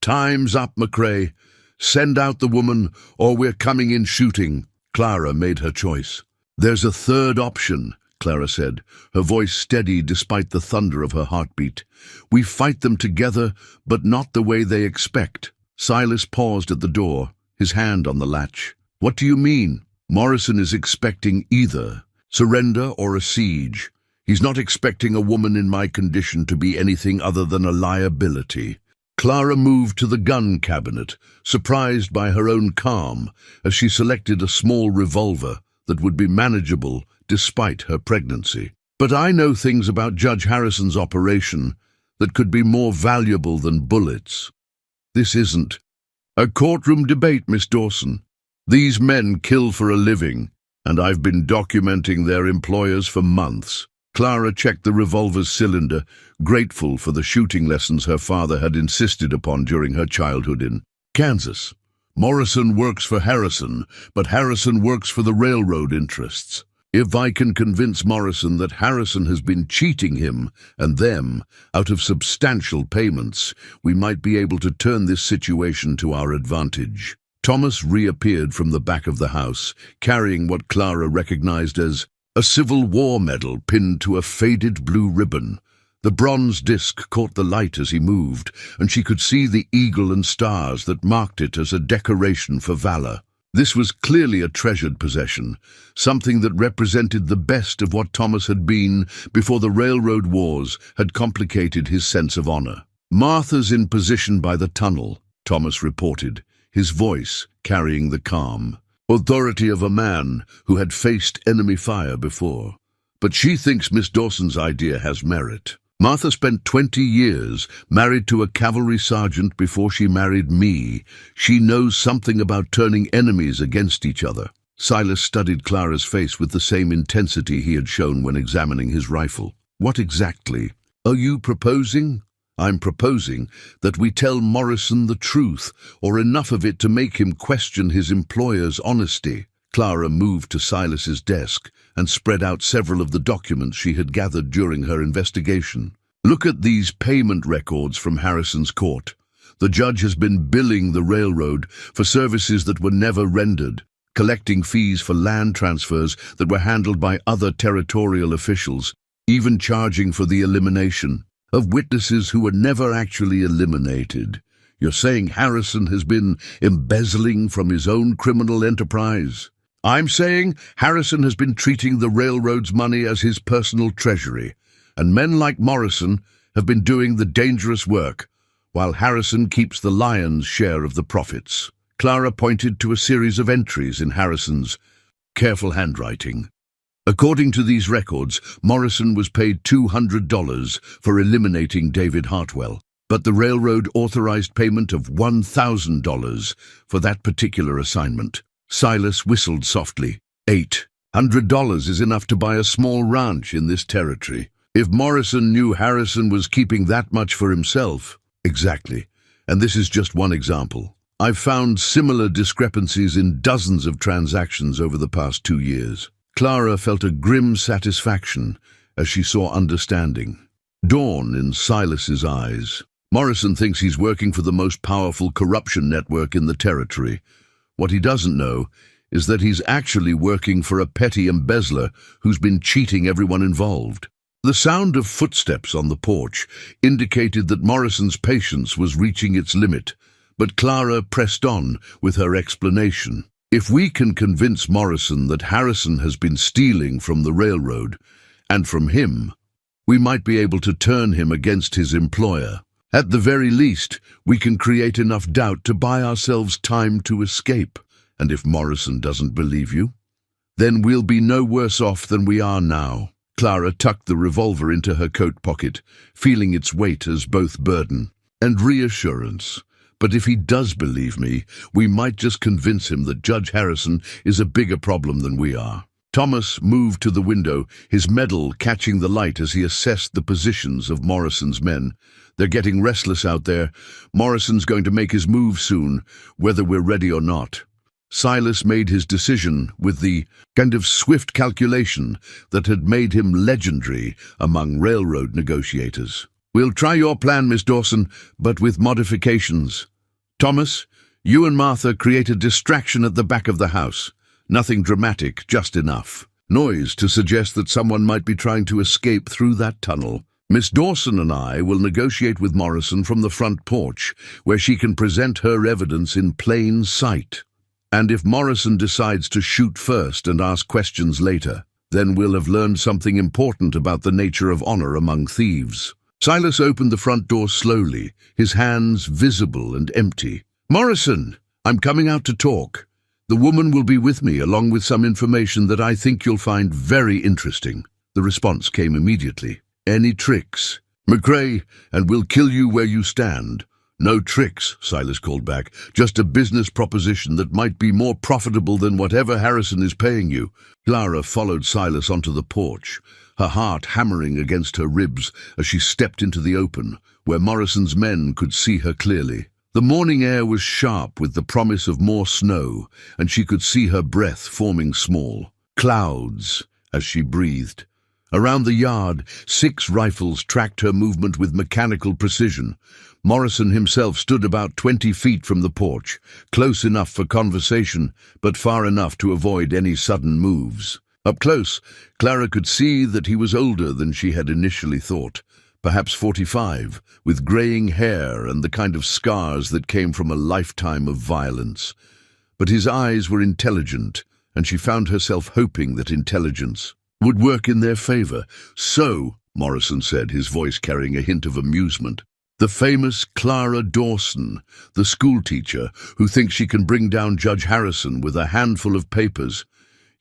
"Time's up, McCrae. Send out the woman, or we're coming in shooting." Clara made her choice. "There's a third option," Clara said, her voice steady despite the thunder of her heartbeat. "We fight them together, but not the way they expect." Silas paused at the door, his hand on the latch. "What do you mean?" "Morrison is expecting either surrender or a siege. He's not expecting a woman in my condition to be anything other than a liability." Clara moved to the gun cabinet, surprised by her own calm, as she selected a small revolver that would be manageable despite her pregnancy. "But I know things about Judge Harrison's operation that could be more valuable than bullets. This isn't a courtroom debate, Miss Dawson. These men kill for a living, and I've been documenting their employers for months." Clara checked the revolver's cylinder, grateful for the shooting lessons her father had insisted upon during her childhood in Kansas. "Morrison works for Harrison, but Harrison works for the railroad interests. If I can convince Morrison that Harrison has been cheating him and them out of substantial payments, we might be able to turn this situation to our advantage." Thomas reappeared from the back of the house, carrying what Clara recognized as a Civil War medal pinned to a faded blue ribbon. The bronze disc caught the light as he moved, and she could see the eagle and stars that marked it as a decoration for valor. This was clearly a treasured possession, something that represented the best of what Thomas had been before the railroad wars had complicated his sense of honor. "Martha's in position by the tunnel," Thomas reported, his voice carrying the calm authority of a man who had faced enemy fire before. "But she thinks Miss Dawson's idea has merit. Martha spent 20 years married to a cavalry sergeant before she married me. She knows something about turning enemies against each other." Silas studied Clara's face with the same intensity he had shown when examining his rifle. "What exactly are you proposing?" "I'm proposing that we tell Morrison the truth, or enough of it to make him question his employer's honesty." Clara moved to Silas's desk and spread out several of the documents she had gathered during her investigation. "Look at these payment records from Harrison's court. The judge has been billing the railroad for services that were never rendered, collecting fees for land transfers that were handled by other territorial officials, even charging for the elimination of witnesses who were never actually eliminated. You're saying Harrison has been embezzling from his own criminal enterprise?" "I'm saying Harrison has been treating the railroad's money as his personal treasury, and men like Morrison have been doing the dangerous work, while Harrison keeps the lion's share of the profits." Clara pointed to a series of entries in Harrison's careful handwriting. According to these records, Morrison was paid $200 for eliminating David Hartwell, but the railroad authorized payment of $1,000 for that particular assignment. Silas whistled softly. $800 is enough to buy a small ranch in this territory. If Morrison knew Harrison was keeping that much for himself. Exactly. And this is just one example. I've found similar discrepancies in dozens of transactions over the past 2 years. Clara felt a grim satisfaction as she saw understanding dawn in Silas's eyes. Morrison thinks he's working for the most powerful corruption network in the territory. What he doesn't know is that he's actually working for a petty embezzler who's been cheating everyone involved. The sound of footsteps on the porch indicated that Morrison's patience was reaching its limit, but Clara pressed on with her explanation. "If we can convince Morrison that Harrison has been stealing from the railroad, and from him, we might be able to turn him against his employer. At the very least, we can create enough doubt to buy ourselves time to escape. And if Morrison doesn't believe you, then we'll be no worse off than we are now." Clara tucked the revolver into her coat pocket, feeling its weight as both burden and reassurance. "But if he does believe me, we might just convince him that Judge Harrison is a bigger problem than we are." Thomas moved to the window, his medal catching the light as he assessed the positions of Morrison's men. "They're getting restless out there. Morrison's going to make his move soon, whether we're ready or not." Silas made his decision with the kind of swift calculation that had made him legendary among railroad negotiators. "We'll try your plan, Miss Dawson, but with modifications. Thomas, you and Martha create a distraction at the back of the house. Nothing dramatic, just enough noise to suggest that someone might be trying to escape through that tunnel. Miss Dawson and I will negotiate with Morrison from the front porch, where she can present her evidence in plain sight. And if Morrison decides to shoot first and ask questions later, then we'll have learned something important about the nature of honor among thieves." Silas opened the front door slowly, his hands visible and empty. "Morrison, I'm coming out to talk. The woman will be with me, along with some information that I think you'll find very interesting." The response came immediately. "Any tricks?" "McCrae, and we'll kill you where you stand." "No tricks," Silas called back. "Just a business proposition that might be more profitable than whatever Harrison is paying you." Clara followed Silas onto the porch, her heart hammering against her ribs as she stepped into the open, where Morrison's men could see her clearly. The morning air was sharp with the promise of more snow, and she could see her breath forming small clouds as she breathed. Around the yard, 6 rifles tracked her movement with mechanical precision. Morrison himself stood about 20 feet from the porch, close enough for conversation, but far enough to avoid any sudden moves. Up close, Clara could see that he was older than she had initially thought, perhaps 45, with graying hair and the kind of scars that came from a lifetime of violence. But his eyes were intelligent, and she found herself hoping that intelligence would work in their favor. "So," Morrison said, his voice carrying a hint of amusement, "the famous Clara Dawson, the schoolteacher who thinks she can bring down Judge Harrison with a handful of papers.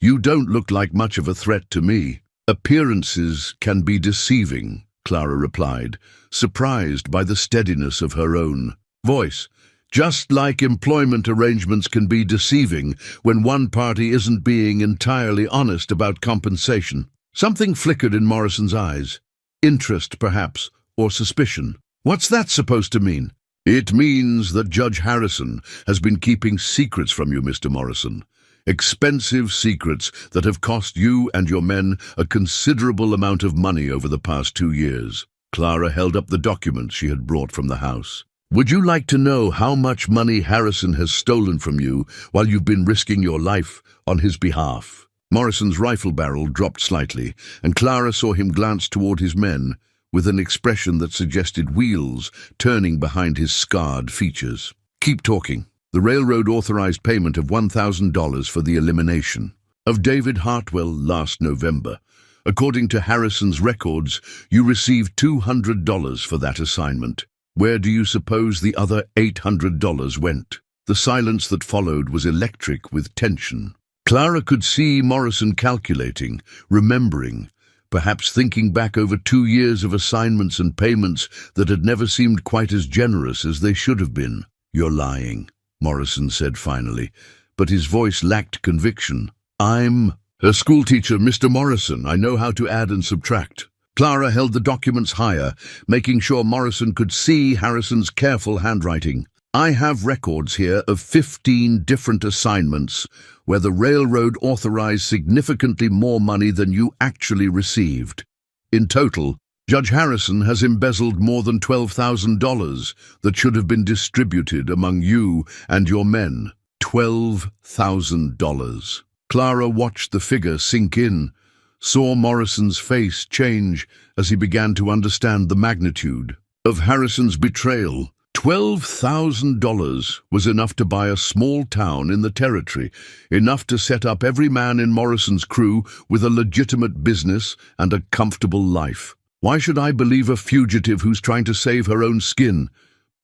You don't look like much of a threat to me." "Appearances can be deceiving," Clara replied, surprised by the steadiness of her own voice. "Just like employment arrangements can be deceiving when one party isn't being entirely honest about compensation." Something flickered in Morrison's eyes. Interest, perhaps, or suspicion. "What's that supposed to mean?" "It means that Judge Harrison has been keeping secrets from you, Mr. Morrison. Expensive secrets that have cost you and your men a considerable amount of money over the past 2 years. Clara held up the documents she had brought from the house. "Would you like to know how much money Harrison has stolen from you while you've been risking your life on his behalf?" Morrison's rifle barrel dropped slightly, and Clara saw him glance toward his men with an expression that suggested wheels turning behind his scarred features. "Keep talking." "The railroad authorized payment of $1,000 for the elimination of David Hartwell last November. According to Harrison's records, you received $200 for that assignment. Where do you suppose the other $800 went?" The silence that followed was electric with tension. Clara could see Morrison calculating, remembering, perhaps thinking back over 2 years of assignments and payments that had never seemed quite as generous as they should have been. "You're lying," Morrison said finally, but his voice lacked conviction. "I'm her schoolteacher, Mr. Morrison. I know how to add and subtract." Clara held the documents higher, making sure Morrison could see Harrison's careful handwriting. "I have records here of 15 different assignments where the railroad authorized significantly more money than you actually received. In total, Judge Harrison has embezzled more than $12,000 that should have been distributed among you and your men. $12,000. Clara watched the figure sink in, saw Morrison's face change as he began to understand the magnitude of Harrison's betrayal. $12,000 was enough to buy a small town in the territory, enough to set up every man in Morrison's crew with a legitimate business and a comfortable life. Why should I believe a fugitive who's trying to save her own skin?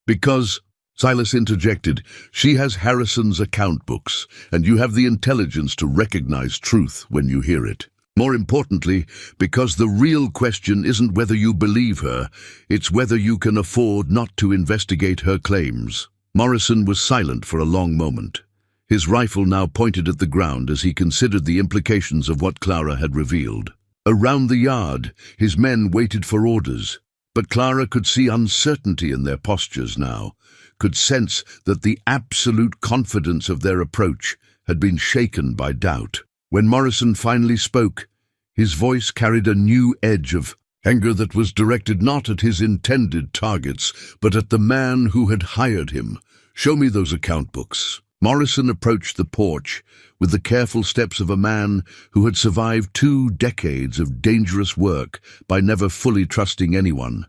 Because, Silas interjected, she has Harrison's account books, and you have the intelligence to recognize truth when you hear it. More importantly, because the real question isn't whether you believe her, it's whether you can afford not to investigate her claims. Morrison was silent for a long moment. His rifle now pointed at the ground as he considered the implications of what Clara had revealed. Around the yard, his men waited for orders, but Clara could see uncertainty in their postures now, could sense that the absolute confidence of their approach had been shaken by doubt. When Morrison finally spoke, his voice carried a new edge of anger that was directed not at his intended targets, but at the man who had hired him. "Show me those account books." Morrison approached the porch with the careful steps of a man who had survived 2 decades of dangerous work by never fully trusting anyone.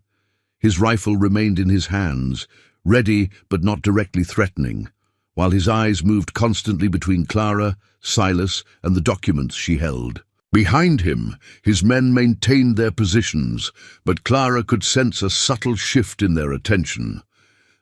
His rifle remained in his hands, ready but not directly threatening, while his eyes moved constantly between Clara, Silas, and the documents she held. Behind him, his men maintained their positions, but Clara could sense a subtle shift in their attention.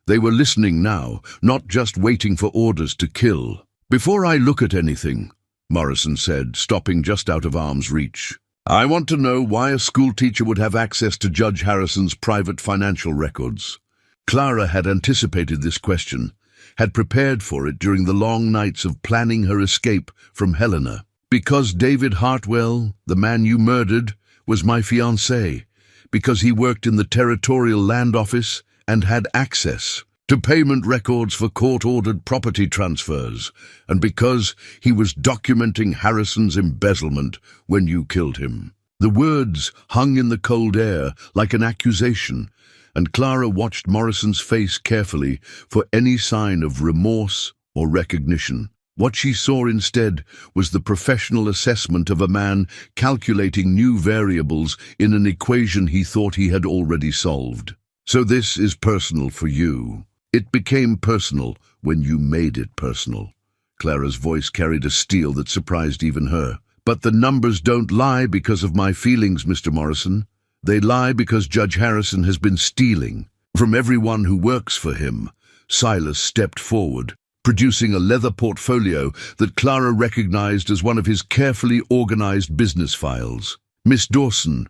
They were listening now, not just waiting for orders to kill. "Before I look at anything," Morrison said, stopping just out of arm's reach, "I want to know why a schoolteacher would have access to Judge Harrison's private financial records." Clara had anticipated this question, had prepared for it during the long nights of planning her escape from Helena. "Because David Hartwell, the man you murdered, was my fiancé, because he worked in the Territorial Land Office and had access to payment records for court-ordered property transfers, and because he was documenting Harrison's embezzlement when you killed him." The words hung in the cold air like an accusation, and Clara watched Morrison's face carefully for any sign of remorse or recognition. What she saw instead was the professional assessment of a man calculating new variables in an equation he thought he had already solved. So this is personal for you. It became personal when you made it personal. Clara's voice carried a steel that surprised even her. But the numbers don't lie because of my feelings, Mr. Morrison. They lie because Judge Harrison has been stealing from everyone who works for him. Silas stepped forward, producing a leather portfolio that Clara recognized as one of his carefully organized business files. Miss Dawson,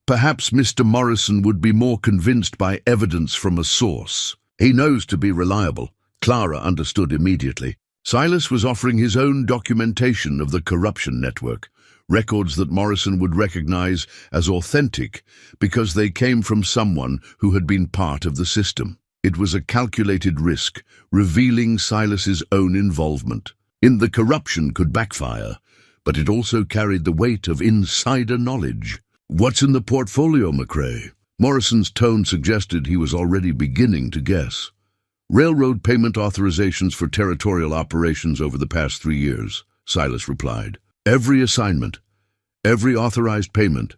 perhaps Mr. Morrison would be more convinced by evidence from a source. He knows to be reliable. Clara understood immediately. Silas was offering his own documentation of the corruption network, records that Morrison would recognize as authentic because they came from someone who had been part of the system. It was a calculated risk, revealing Silas's own involvement. The corruption could backfire, but it also carried the weight of insider knowledge. What's in the portfolio, McRae? Morrison's tone suggested he was already beginning to guess. Railroad payment authorizations for territorial operations over the past 3 years, Silas replied. Every assignment, every authorized payment,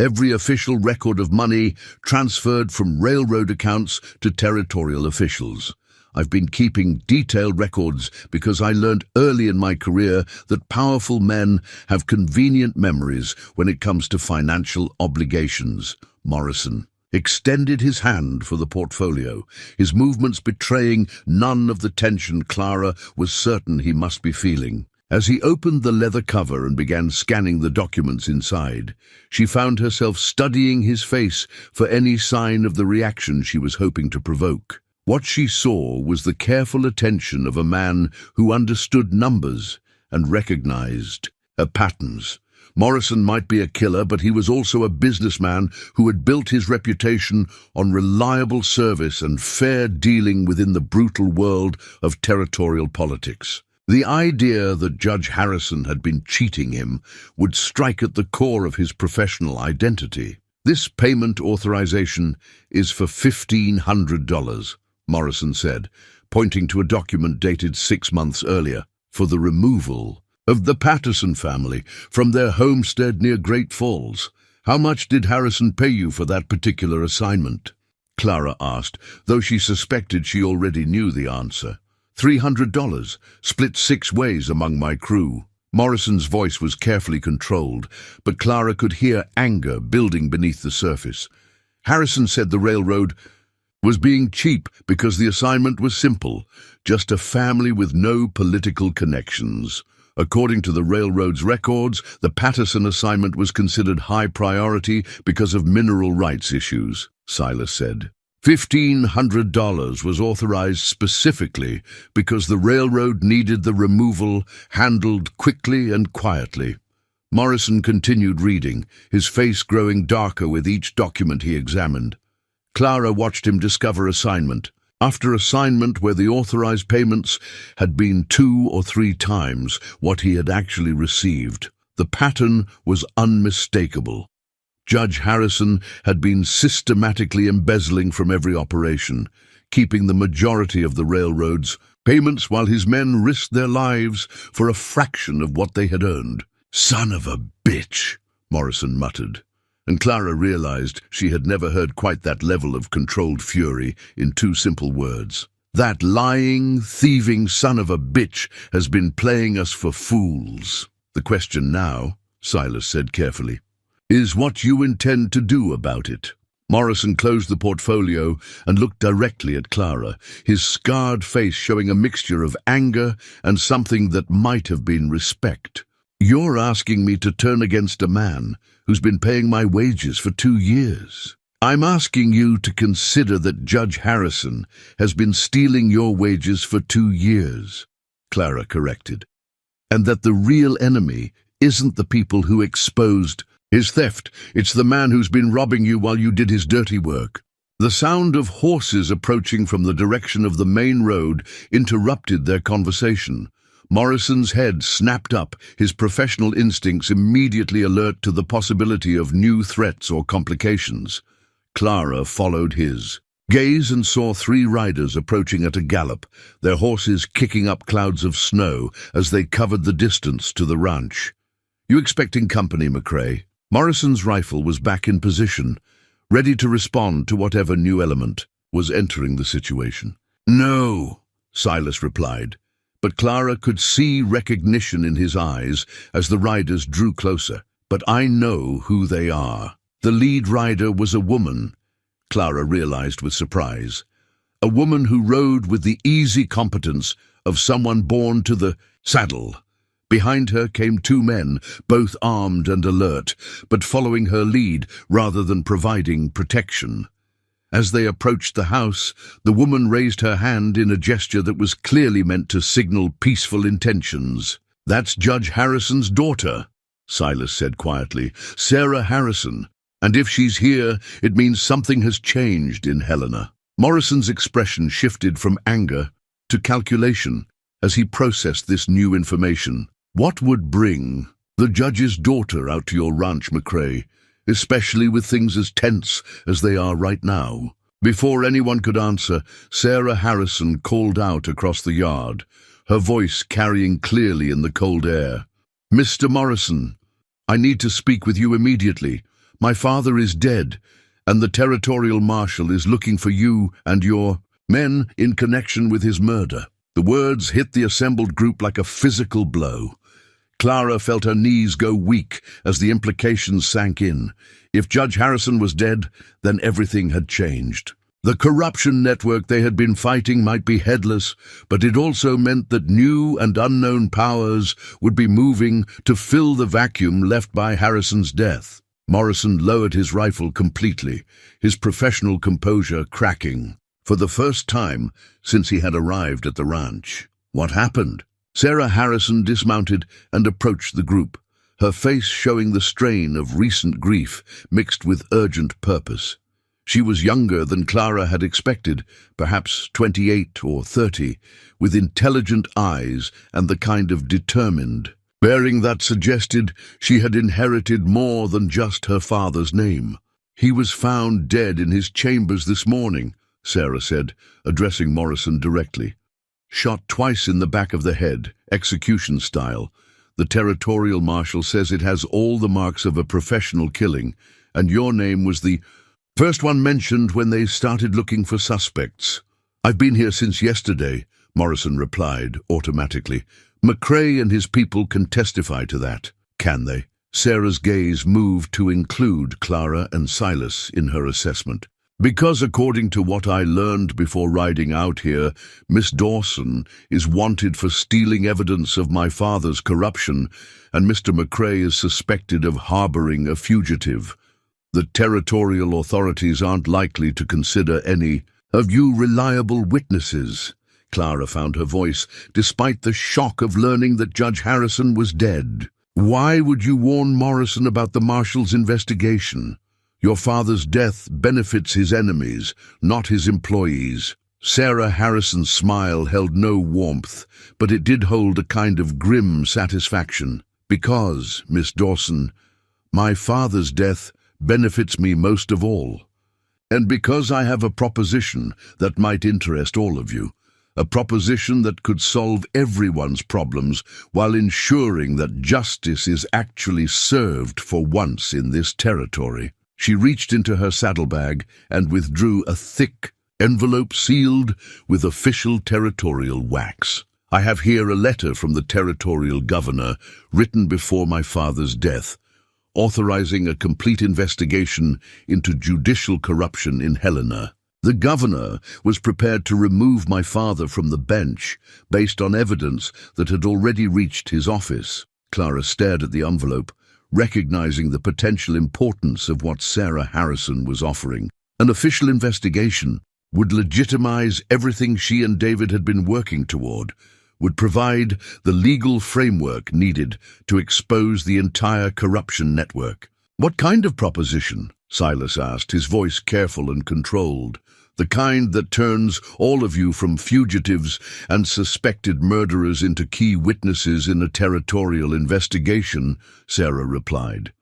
every official record of money transferred from railroad accounts to territorial officials. I've been keeping detailed records because I learned early in my career that powerful men have convenient memories when it comes to financial obligations. Morrison extended his hand for the portfolio, his movements betraying none of the tension Clara was certain he must be feeling. As he opened the leather cover and began scanning the documents inside, she found herself studying his face for any sign of the reaction she was hoping to provoke. What she saw was the careful attention of a man who understood numbers and recognized patterns. Morrison might be a killer, but he was also a businessman who had built his reputation on reliable service and fair dealing within the brutal world of territorial politics. The idea that Judge Harrison had been cheating him would strike at the core of his professional identity. This payment authorization is for $1,500, Morrison said, pointing to a document dated 6 months earlier, for the removal of the Patterson family from their homestead near Great Falls. How much did Harrison pay you for that particular assignment? Clara asked, though she suspected she already knew the answer. $300, split 6 ways among my crew. Morrison's voice was carefully controlled, but Clara could hear anger building beneath the surface. Harrison said the railroad was being cheap because the assignment was simple, just a family with no political connections. According to the railroad's records, the Patterson assignment was considered high priority because of mineral rights issues, Silas said. $1,500 was authorized specifically because the railroad needed the removal handled quickly and quietly. Morrison continued reading, his face growing darker with each document he examined. Clara watched him discover assignment after assignment where the authorized payments had been 2 or 3 times what he had actually received. The pattern was unmistakable. Judge Harrison had been systematically embezzling from every operation, keeping the majority of the railroad's payments while his men risked their lives for a fraction of what they had earned. "Son of a bitch," Morrison muttered, and Clara realized she had never heard quite that level of controlled fury in 2 simple words. "That lying, thieving son of a bitch has been playing us for fools. The question now," Silas said carefully, "is what you intend to do about it." Morrison closed the portfolio and looked directly at Clara, his scarred face showing a mixture of anger and something that might have been respect. "You're asking me to turn against a man who's been paying my wages for 2 years. I'm asking you to consider that Judge Harrison has been stealing your wages for 2 years, Clara corrected, and that the real enemy isn't the people who exposed his theft. It's the man who's been robbing you while you did his dirty work." The sound of horses approaching from the direction of the main road interrupted their conversation. Morrison's head snapped up, his professional instincts immediately alert to the possibility of new threats or complications. Clara followed his gaze and saw 3 riders approaching at a gallop, their horses kicking up clouds of snow as they covered the distance to the ranch. "You expecting company, McCrae?" Morrison's rifle was back in position, ready to respond to whatever new element was entering the situation. "No," Silas replied, but Clara could see recognition in his eyes as the riders drew closer. "But I know who they are." The lead rider was a woman, Clara realized with surprise. A woman who rode with the easy competence of someone born to the saddle. Behind her came 2 men, both armed and alert, but following her lead rather than providing protection. As they approached the house, the woman raised her hand in a gesture that was clearly meant to signal peaceful intentions. "That's Judge Harrison's daughter," Silas said quietly. "Sarah Harrison. And if she's here, it means something has changed in Helena." Morrison's expression shifted from anger to calculation as he processed this new information. "What would bring the judge's daughter out to your ranch, McCrae, especially with things as tense as they are right now?" Before anyone could answer, Sarah Harrison called out across the yard, her voice carrying clearly in the cold air. "Mr. Morrison, I need to speak with you immediately. My father is dead, and the territorial marshal is looking for you and your men in connection with his murder." The words hit the assembled group like a physical blow. Clara felt her knees go weak as the implications sank in. If Judge Harrison was dead, then everything had changed. The corruption network they had been fighting might be headless, but it also meant that new and unknown powers would be moving to fill the vacuum left by Harrison's death. Morrison lowered his rifle completely, his professional composure cracking. For the first time since he had arrived at the ranch. What happened? Sarah Harrison dismounted and approached the group, her face showing the strain of recent grief mixed with urgent purpose. She was younger than Clara had expected, perhaps 28 or 30, with intelligent eyes and the kind of determined bearing that suggested she had inherited more than just her father's name. "He was found dead in his chambers this morning," Sarah said, addressing Morrison directly. "Shot twice in the back of the head, execution style. The territorial marshal says it has all the marks of a professional killing, and your name was the first one mentioned when they started looking for suspects." "I've been here since yesterday," Morrison replied automatically. "McCrae and his people can testify to that." "Can they?" Sarah's gaze moved to include Clara and Silas in her assessment. "Because according to what I learned before riding out here, Miss Dawson is wanted for stealing evidence of my father's corruption, and Mr. McCrae is suspected of harboring a fugitive. The territorial authorities aren't likely to consider any of you reliable witnesses." Clara found her voice, despite the shock of learning that Judge Harrison was dead. "Why would you warn Morrison about the marshal's investigation? Your father's death benefits his enemies, not his employees." Sarah Harrison's smile held no warmth, but it did hold a kind of grim satisfaction. "Because, Miss Dawson, my father's death benefits me most of all. And because I have a proposition that might interest all of you. A proposition that could solve everyone's problems while ensuring that justice is actually served for once in this territory." She reached into her saddlebag and withdrew a thick envelope sealed with official territorial wax. "I have here a letter from the territorial governor written before my father's death, authorizing a complete investigation into judicial corruption in Helena. The governor was prepared to remove my father from the bench based on evidence that had already reached his office." Clara stared at the envelope, recognizing the potential importance of what Sarah Harrison was offering. An official investigation would legitimize everything she and David had been working toward, would provide the legal framework needed to expose the entire corruption network. "What kind of proposition?" Silas asked, his voice careful and controlled. The kind that turns all of you from fugitives and suspected murderers into key witnesses in a territorial investigation, Sarah replied.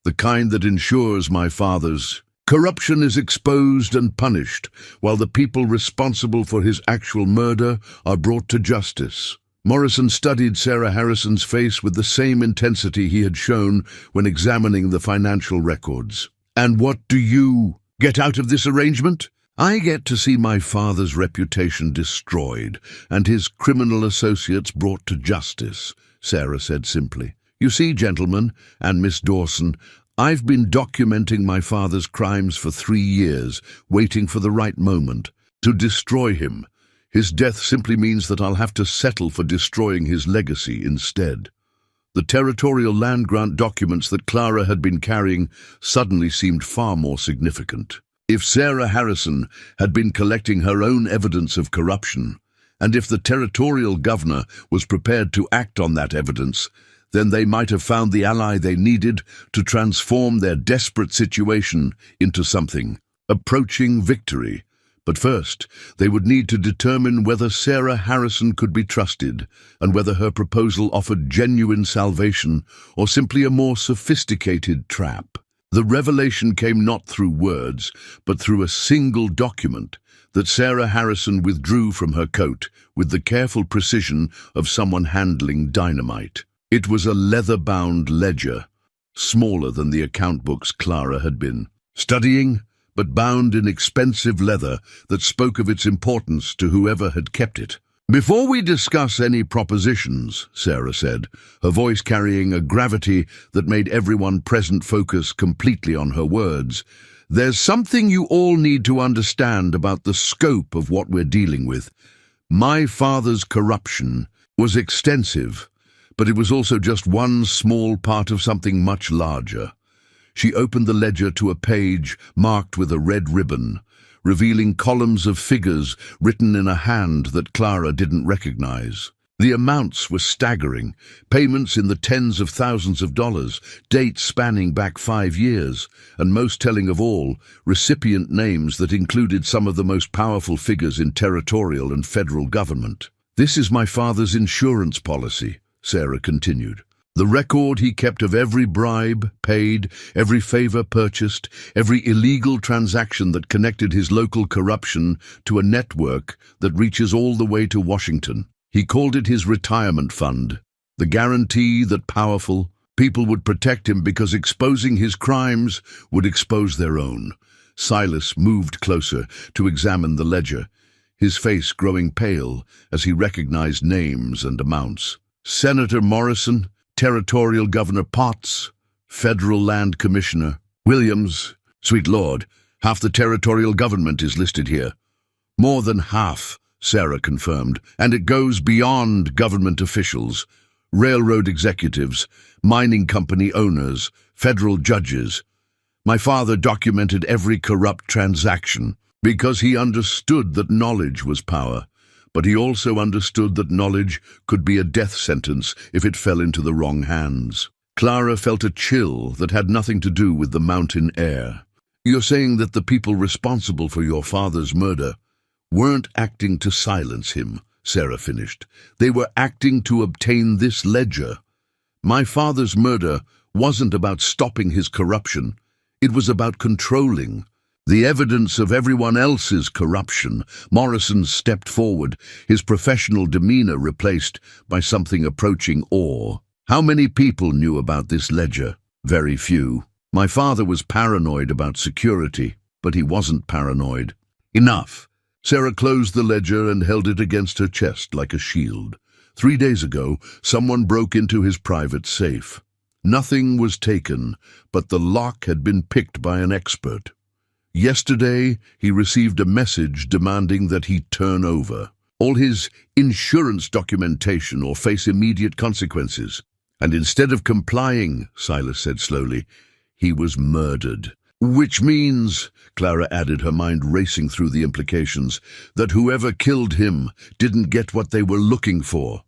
The kind that ensures my father's corruption is exposed and punished, while the people responsible for his actual murder are brought to justice. Morrison studied Sarah Harrison's face with the same intensity he had shown when examining the financial records. And what do you get out of this arrangement? I get to see my father's reputation destroyed and his criminal associates brought to justice, Sarah said simply. You see, gentlemen, and Miss Dawson, I've been documenting my father's crimes for 3 years, waiting for the right moment to destroy him. His death simply means that I'll have to settle for destroying his legacy instead. The territorial land grant documents that Clara had been carrying suddenly seemed far more significant. If Sarah Harrison had been collecting her own evidence of corruption, and if the territorial governor was prepared to act on that evidence, then they might have found the ally they needed to transform their desperate situation into something approaching victory. But first, they would need to determine whether Sarah Harrison could be trusted and whether her proposal offered genuine salvation or simply a more sophisticated trap. The revelation came not through words, but through a single document that Sarah Harrison withdrew from her coat with the careful precision of someone handling dynamite. It was a leather-bound ledger, smaller than the account books Clara had been studying, but bound in expensive leather that spoke of its importance to whoever had kept it. Before we discuss any propositions, Sarah said, her voice carrying a gravity that made everyone present focus completely on her words, there's something you all need to understand about the scope of what we're dealing with. My father's corruption was extensive, but it was also just one small part of something much larger. She opened the ledger to a page marked with a red ribbon, revealing columns of figures written in a hand that Clara didn't recognize. The amounts were staggering, payments in the tens of thousands of dollars, dates spanning back 5 years, and most telling of all, recipient names that included some of the most powerful figures in territorial and federal government. This is my father's insurance policy, Sarah continued. The record he kept of every bribe paid, every favor purchased, every illegal transaction that connected his local corruption to a network that reaches all the way to Washington. He called it his retirement fund, the guarantee that powerful people would protect him because exposing his crimes would expose their own. Silas moved closer to examine the ledger, his face growing pale as he recognized names and amounts. Senator Morrison, Territorial Governor Potts, Federal Land Commissioner Williams. Sweet Lord, half the territorial government is listed here. More than half, Sarah confirmed, and it goes beyond government officials, railroad executives, mining company owners, federal judges. My father documented every corrupt transaction because he understood that knowledge was power. But he also understood that knowledge could be a death sentence if it fell into the wrong hands. Clara felt a chill that had nothing to do with the mountain air. You're saying that the people responsible for your father's murder weren't acting to silence him, Sarah finished. They were acting to obtain this ledger. My father's murder wasn't about stopping his corruption. It was about controlling the evidence of everyone else's corruption. Morrison stepped forward, his professional demeanor replaced by something approaching awe. How many people knew about this ledger? Very few. My father was paranoid about security, but he wasn't paranoid. Enough. Sarah closed the ledger and held it against her chest like a shield. 3 days ago, someone broke into his private safe. Nothing was taken, but the lock had been picked by an expert. Yesterday, he received a message demanding that he turn over all his insurance documentation or face immediate consequences. And instead of complying, Silas said slowly, he was murdered. Which means, Clara added, her mind racing through the implications, that whoever killed him didn't get what they were looking for.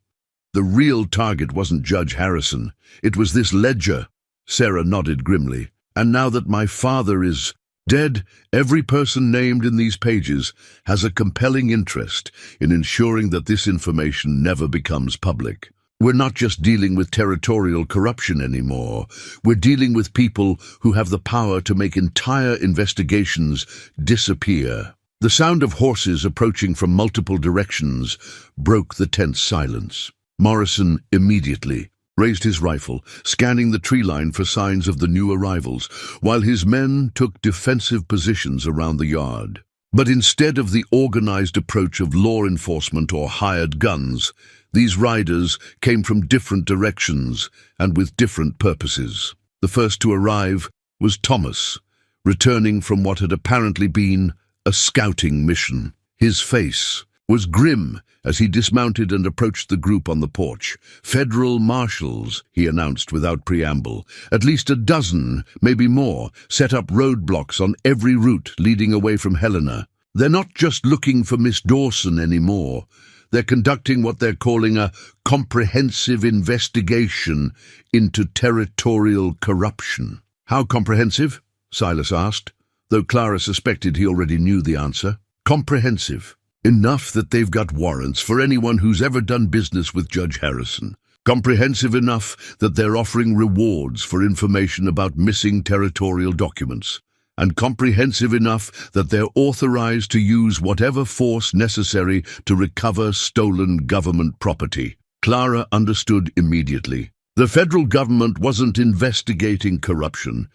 The real target wasn't Judge Harrison. It was this ledger. Sarah nodded grimly. And now that my father is Dead, every person named in these pages has a compelling interest in ensuring that this information never becomes public. We're not just dealing with territorial corruption anymore. We're dealing with people who have the power to make entire investigations disappear. The sound of horses approaching from multiple directions broke the tense silence. Morrison immediately raised his rifle, scanning the tree line for signs of the new arrivals, while his men took defensive positions around the yard. But instead of the organized approach of law enforcement or hired guns, these riders came from different directions and with different purposes. The first to arrive was Thomas, returning from what had apparently been a scouting mission. His face was grim as he dismounted and approached the group on the porch. "Federal marshals," he announced without preamble. "At least a dozen, maybe more, set up roadblocks on every route leading away from Helena. They're not just looking for Miss Dawson anymore. They're conducting what they're calling a comprehensive investigation into territorial corruption." "How comprehensive?" Silas asked, though Clara suspected he already knew the answer. "Comprehensive. Enough that they've got warrants for anyone who's ever done business with Judge Harrison. Comprehensive enough that they're offering rewards for information about missing territorial documents. And comprehensive enough that they're authorized to use whatever force necessary to recover stolen government property." Clara understood immediately. The federal government wasn't investigating corruption.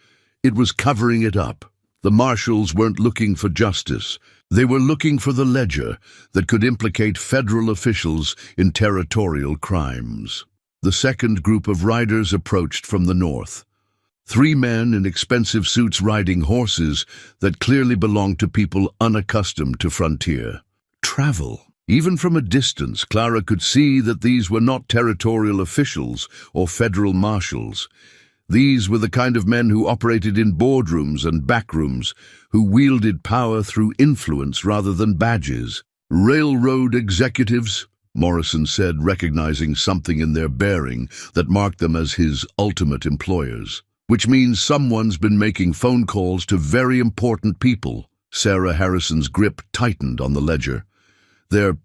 It was covering it up. The marshals weren't looking for justice. They were looking for the ledger that could implicate federal officials in territorial crimes. The second group of riders approached from the north. 3 men in expensive suits riding horses that clearly belonged to people unaccustomed to frontier travel. Even from a distance, Clara could see that these were not territorial officials or federal marshals. These were the kind of men who operated in boardrooms and backrooms, who wielded power through influence rather than badges. "Railroad executives," Morrison said, recognizing something in their bearing that marked them as his ultimate employers. "Which means someone's been making phone calls to very important people." Sarah Harrison's grip tightened on the ledger. "They're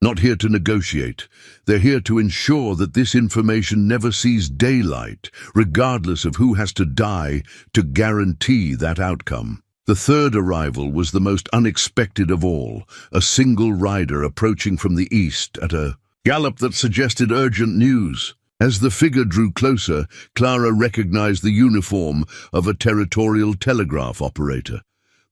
not here to negotiate. They're here to ensure that this information never sees daylight, regardless of who has to die to guarantee that outcome." The third arrival was the most unexpected of all, a single rider approaching from the east at a gallop that suggested urgent news. As the figure drew closer, Clara recognized the uniform of a territorial telegraph operator.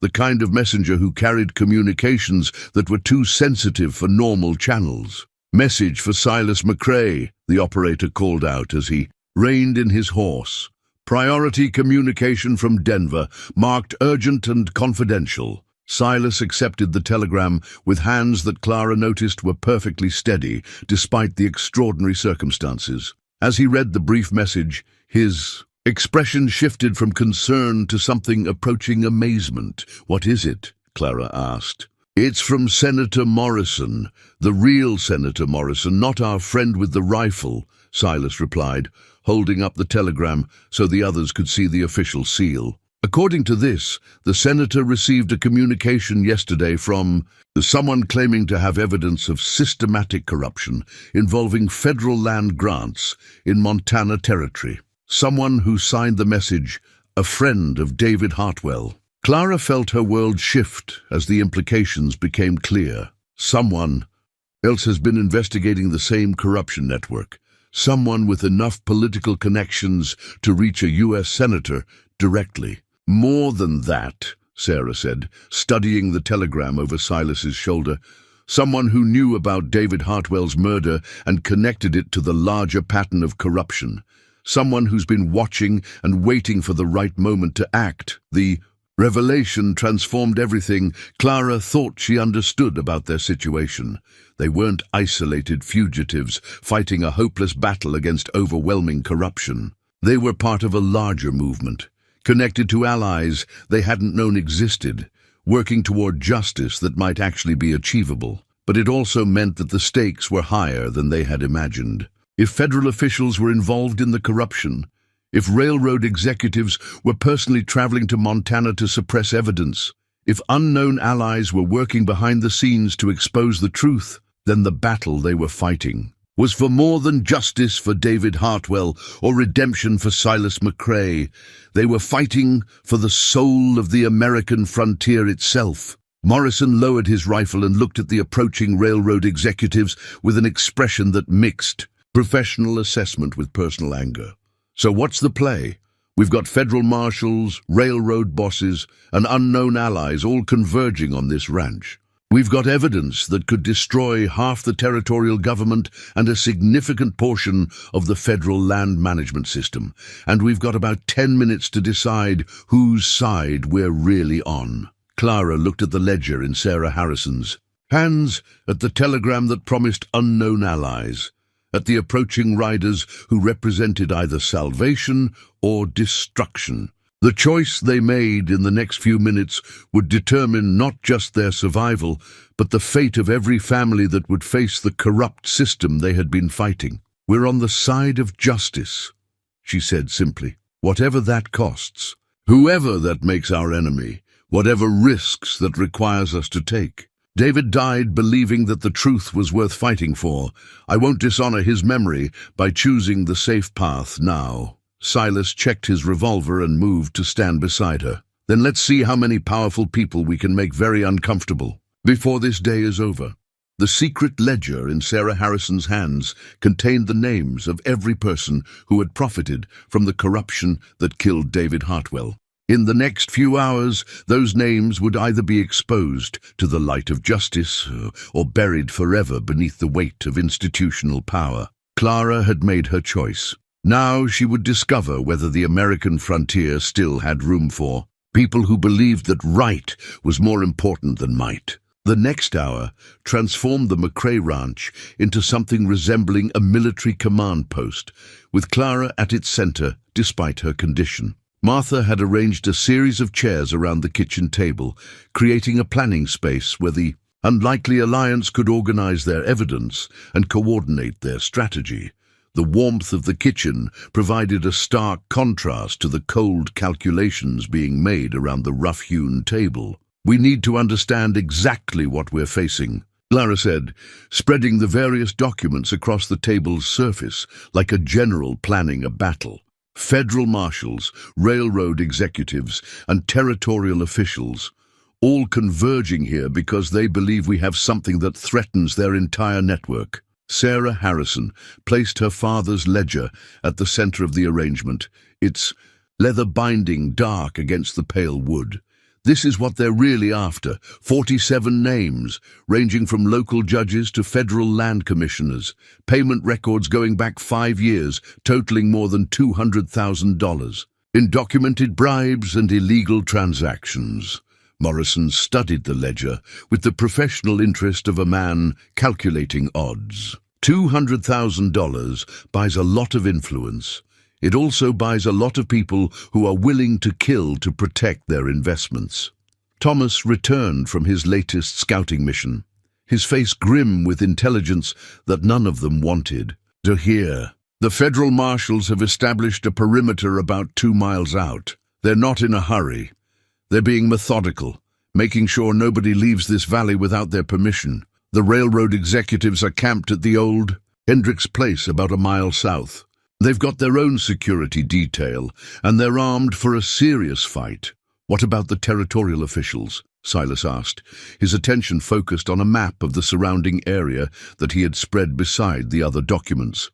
The kind of messenger who carried communications that were too sensitive for normal channels. "Message for Silas McCrae," the operator called out as he reined in his horse. "Priority communication from Denver, marked urgent and confidential." Silas accepted the telegram with hands that Clara noticed were perfectly steady, despite the extraordinary circumstances. As he read the brief message, his expression shifted from concern to something approaching amazement. "What is it?" Clara asked. "It's from Senator Morrison, the real Senator Morrison, not our friend with the rifle," Silas replied, holding up the telegram so the others could see the official seal. "According to this, the senator received a communication yesterday from someone claiming to have evidence of systematic corruption involving federal land grants in Montana Territory. Someone who signed the message, a friend of David Hartwell." Clara felt her world shift as the implications became clear. Someone else has been investigating the same corruption network. Someone with enough political connections to reach a U.S. senator directly. "More than that," Sarah said, studying the telegram over Silas's shoulder. "Someone who knew about David Hartwell's murder and connected it to the larger pattern of corruption. Someone who's been watching and waiting for the right moment to act." The revelation transformed everything Clara thought she understood about their situation. They weren't isolated fugitives fighting a hopeless battle against overwhelming corruption. They were part of a larger movement, connected to allies they hadn't known existed, working toward justice that might actually be achievable. But it also meant that the stakes were higher than they had imagined. If federal officials were involved in the corruption, If railroad executives were personally traveling to Montana to suppress evidence, if unknown allies were working behind the scenes to expose the truth, then the battle they were fighting was for more than justice for David Hartwell or redemption for Silas McCrae. They were fighting for the soul of the American frontier itself. Morrison lowered his rifle and looked at the approaching railroad executives with an expression that mixed professional assessment with personal anger. So what's the play? We've got federal marshals, railroad bosses, and unknown allies all converging on this ranch. We've got evidence that could destroy half the territorial government and a significant portion of the federal land management system. And we've got about 10 minutes to decide whose side we're really on. Clara looked at the ledger in Sarah Harrison's hands, at the telegram that promised unknown allies, at the approaching riders who represented either salvation or destruction. The choice they made in the next few minutes would determine not just their survival, but the fate of every family that would face the corrupt system they had been fighting. "We're on the side of justice," she said simply, "whatever that costs, whoever that makes our enemy, whatever risks that requires us to take. David died believing that the truth was worth fighting for. I won't dishonor his memory by choosing the safe path now." Silas checked his revolver and moved to stand beside her. "Then let's see how many powerful people we can make very uncomfortable before this day is over." The secret ledger in Sarah Harrison's hands contained the names of every person who had profited from the corruption that killed David Hartwell. In the next few hours, those names would either be exposed to the light of justice or buried forever beneath the weight of institutional power. Clara had made her choice. Now she would discover whether the American frontier still had room for people who believed that right was more important than might. The next hour transformed the McCrae Ranch into something resembling a military command post, with Clara at its center despite her condition. Martha had arranged a series of chairs around the kitchen table, creating a planning space where the unlikely alliance could organize their evidence and coordinate their strategy. The warmth of the kitchen provided a stark contrast to the cold calculations being made around the rough-hewn table. "We need to understand exactly what we're facing," Clara said, spreading the various documents across the table's surface like a general planning a battle. Federal marshals, railroad executives, and territorial officials, all converging here because they believe we have something that threatens their entire network. Sarah Harrison placed her father's ledger at the center of the arrangement, its leather binding dark against the pale wood. This is what they're really after, 47 names, ranging from local judges to federal land commissioners, payment records going back 5 years, totaling more than $200,000, in documented bribes and illegal transactions. Morrison studied the ledger with the professional interest of a man calculating odds. $200,000 buys a lot of influence. It also buys a lot of people who are willing to kill to protect their investments. Thomas returned from his latest scouting mission, his face grim with intelligence that none of them wanted to hear. "The federal marshals have established a perimeter about 2 miles out. They're not in a hurry. They're being methodical, making sure nobody leaves this valley without their permission. The railroad executives are camped at the old Hendricks Place about a mile south. They've got their own security detail, and they're armed for a serious fight." "What about the territorial officials?" Silas asked, his attention focused on a map of the surrounding area that he had spread beside the other documents.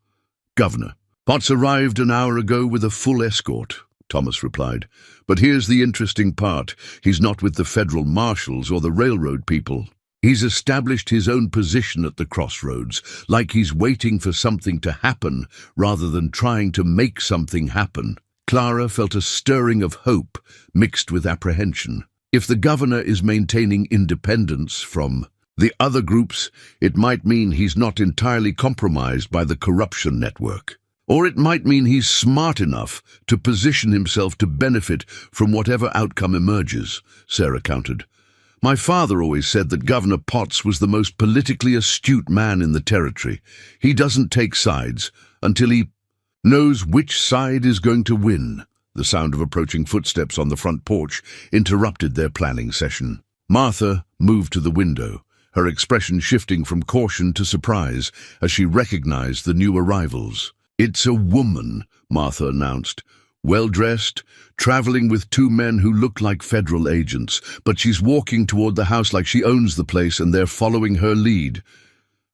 "Governor Potts arrived an hour ago with a full escort," Thomas replied. "But here's the interesting part. He's not with the federal marshals or the railroad people. He's established his own position at the crossroads, like he's waiting for something to happen rather than trying to make something happen." Clara felt a stirring of hope mixed with apprehension. If the governor is maintaining independence from the other groups, it might mean he's not entirely compromised by the corruption network. Or it might mean he's smart enough to position himself to benefit from whatever outcome emerges, Sarah countered. "My father always said that Governor Potts was the most politically astute man in the territory. He doesn't take sides until he..." knows which side is going to win. The sound of approaching footsteps on the front porch interrupted their planning session. Martha moved to the window, her expression shifting from caution to surprise as she recognized the new arrivals. "It's a woman," Martha announced. "Well-dressed, traveling with two men who look like federal agents, but she's walking toward the house like she owns the place and they're following her lead."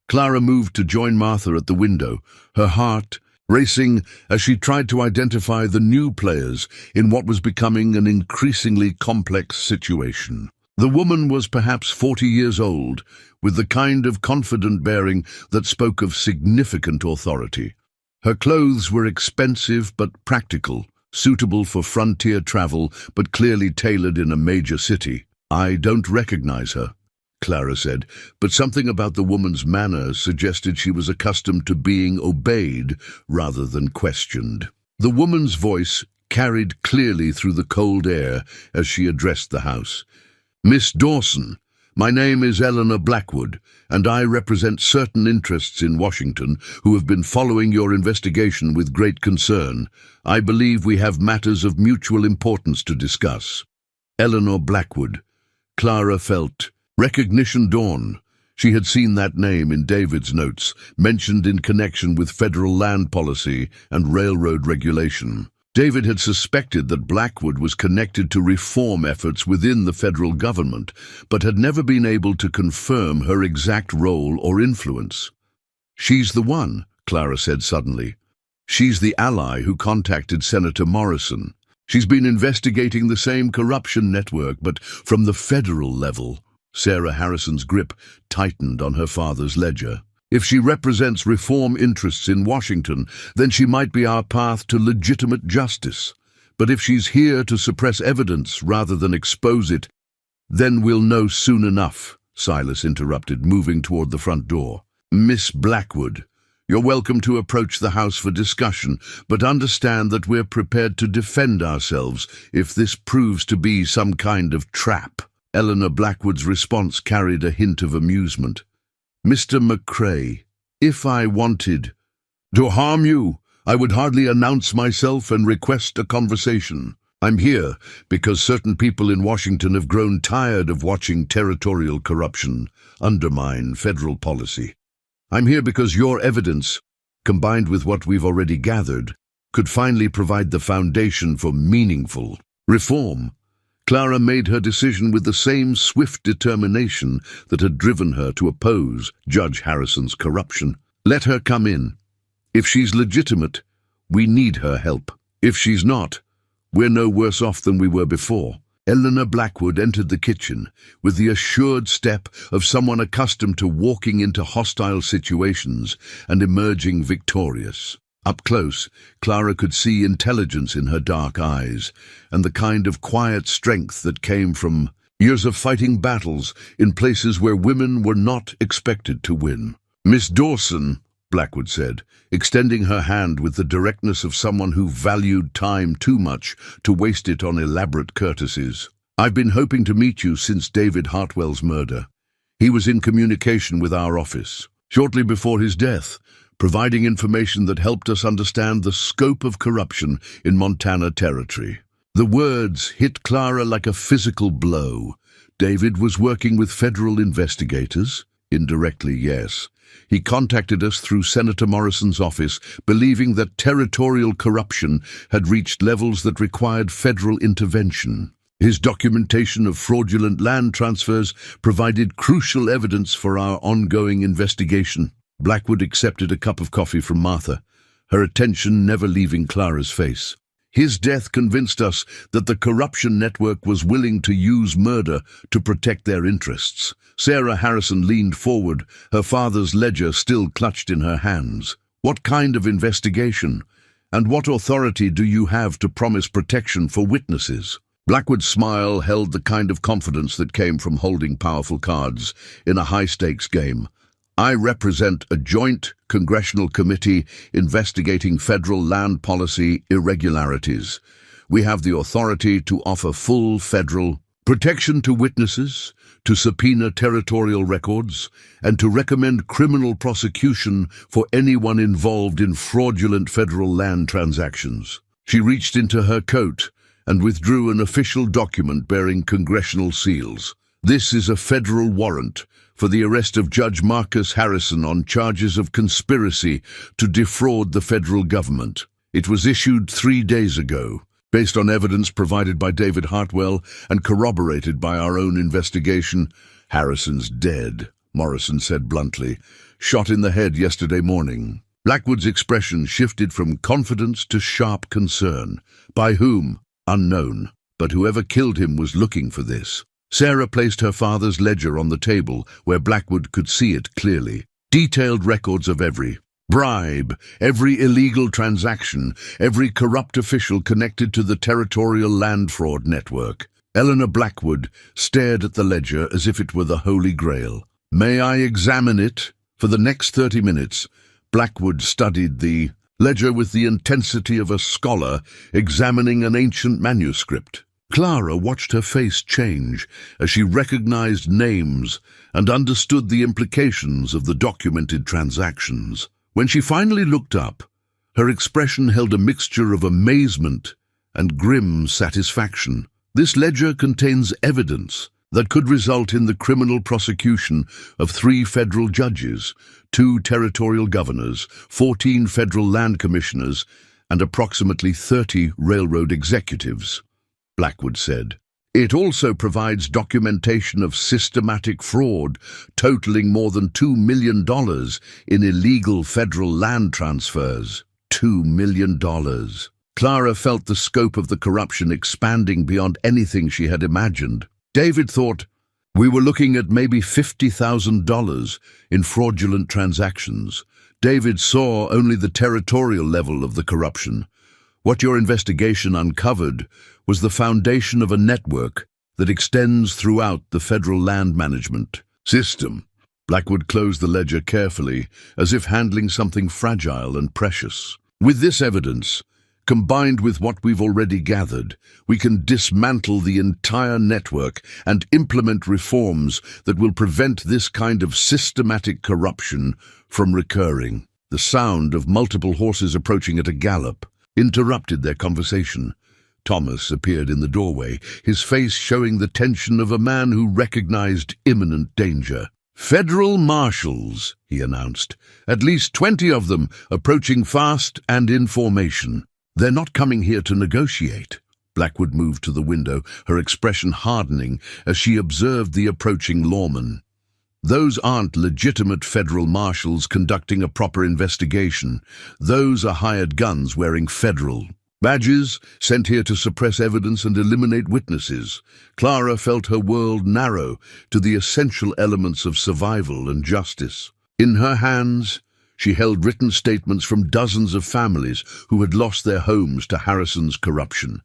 Clara moved to join Martha at the window, her heart racing as she tried to identify the new players in what was becoming an increasingly complex situation. The woman was perhaps 40 years old, with the kind of confident bearing that spoke of significant authority. Her clothes were expensive but practical, suitable for frontier travel but clearly tailored in a major city. "I don't recognize her," Clara said, but something about the woman's manner suggested she was accustomed to being obeyed rather than questioned. The woman's voice carried clearly through the cold air as she addressed the house. "Miss Dawson, my name is Eleanor Blackwood, and I represent certain interests in Washington who have been following your investigation with great concern. I believe we have matters of mutual importance to discuss." Eleanor Blackwood. Clara felt recognition dawn. She had seen that name in David's notes, mentioned in connection with federal land policy and railroad regulation. David had suspected that Blackwood was connected to reform efforts within the federal government, but had never been able to confirm her exact role or influence. "She's the one," Clara said suddenly. "She's the ally who contacted Senator Morrison. She's been investigating the same corruption network, but from the federal level." Sarah Harrison's grip tightened on her father's ledger. "If she represents reform interests in Washington, then she might be our path to legitimate justice. But if she's here to suppress evidence rather than expose it, then we'll know soon enough," Silas interrupted, moving toward the front door. "Miss Blackwood, you're welcome to approach the house for discussion, but understand that we're prepared to defend ourselves if this proves to be some kind of trap." Eleanor Blackwood's response carried a hint of amusement. "Mr. McCrae, if I wanted to harm you, I would hardly announce myself and request a conversation. I'm here because certain people in Washington have grown tired of watching territorial corruption undermine federal policy. I'm here because your evidence, combined with what we've already gathered, could finally provide the foundation for meaningful reform." Clara made her decision with the same swift determination that had driven her to oppose Judge Harrison's corruption. "Let her come in. If she's legitimate, we need her help. If she's not, we're no worse off than we were before." Eleanor Blackwood entered the kitchen with the assured step of someone accustomed to walking into hostile situations and emerging victorious. Up close, Clara could see intelligence in her dark eyes, and the kind of quiet strength that came from years of fighting battles in places where women were not expected to win. "Miss Dawson," Blackwood said, extending her hand with the directness of someone who valued time too much to waste it on elaborate courtesies. "I've been hoping to meet you since David Hartwell's murder. He was in communication with our office shortly before his death, providing information that helped us understand the scope of corruption in Montana Territory." The words hit Clara like a physical blow. David was working with federal investigators? Indirectly, yes. He contacted us through Senator Morrison's office, believing that territorial corruption had reached levels that required federal intervention. His documentation of fraudulent land transfers provided crucial evidence for our ongoing investigation. Blackwood accepted a cup of coffee from Martha, her attention never leaving Clara's face. "His death convinced us that the corruption network was willing to use murder to protect their interests." Sarah Harrison leaned forward, her father's ledger still clutched in her hands. "What kind of investigation? And what authority do you have to promise protection for witnesses?" Blackwood's smile held the kind of confidence that came from holding powerful cards in a high-stakes game. "I represent a joint congressional committee investigating federal land policy irregularities. We have the authority to offer full federal protection to witnesses, to subpoena territorial records, and to recommend criminal prosecution for anyone involved in fraudulent federal land transactions. She reached into her coat and withdrew an official document bearing congressional seals. This is a federal warrant for the arrest of Judge Marcus Harrison on charges of conspiracy to defraud the federal government. It was issued 3 days ago, based on evidence provided by David Hartwell and corroborated by our own investigation. Harrison's dead, Morrison said bluntly, shot in the head yesterday morning. Blackwood's expression shifted from confidence to sharp concern. By whom? Unknown. But whoever killed him was looking for this. Sarah placed her father's ledger on the table where Blackwood could see it clearly. Detailed records of every bribe, every illegal transaction, every corrupt official connected to the territorial land fraud network. Eleanor Blackwood stared at the ledger as if it were the Holy Grail. "May I examine it?" For the next 30 minutes, Blackwood studied the ledger with the intensity of a scholar examining an ancient manuscript. Clara watched her face change as she recognized names and understood the implications of the documented transactions. When she finally looked up, her expression held a mixture of amazement and grim satisfaction. This ledger contains evidence that could result in the criminal prosecution of 3 federal judges, 2 territorial governors, 14 federal land commissioners, and approximately 30 railroad executives, Blackwood said. It also provides documentation of systematic fraud totaling more than $2 million in illegal federal land transfers. $2 million. Clara felt the scope of the corruption expanding beyond anything she had imagined. David thought, "We were looking at maybe $50,000 in fraudulent transactions." David saw only the territorial level of the corruption. What your investigation uncovered was the foundation of a network that extends throughout the federal land management system. Blackwood closed the ledger carefully, as if handling something fragile and precious. With this evidence, combined with what we've already gathered, we can dismantle the entire network and implement reforms that will prevent this kind of systematic corruption from recurring. The sound of multiple horses approaching at a gallop interrupted their conversation. Thomas appeared in the doorway, his face showing the tension of a man who recognized imminent danger. "Federal marshals," he announced. "At least 20 of them, approaching fast and in formation. They're not coming here to negotiate." Blackwood moved to the window, her expression hardening as she observed the approaching lawman. "Those aren't legitimate federal marshals conducting a proper investigation. Those are hired guns wearing federal badges, sent here to suppress evidence and eliminate witnesses." Clara felt her world narrow to the essential elements of survival and justice. In her hands, she held written statements from dozens of families who had lost their homes to Harrison's corruption.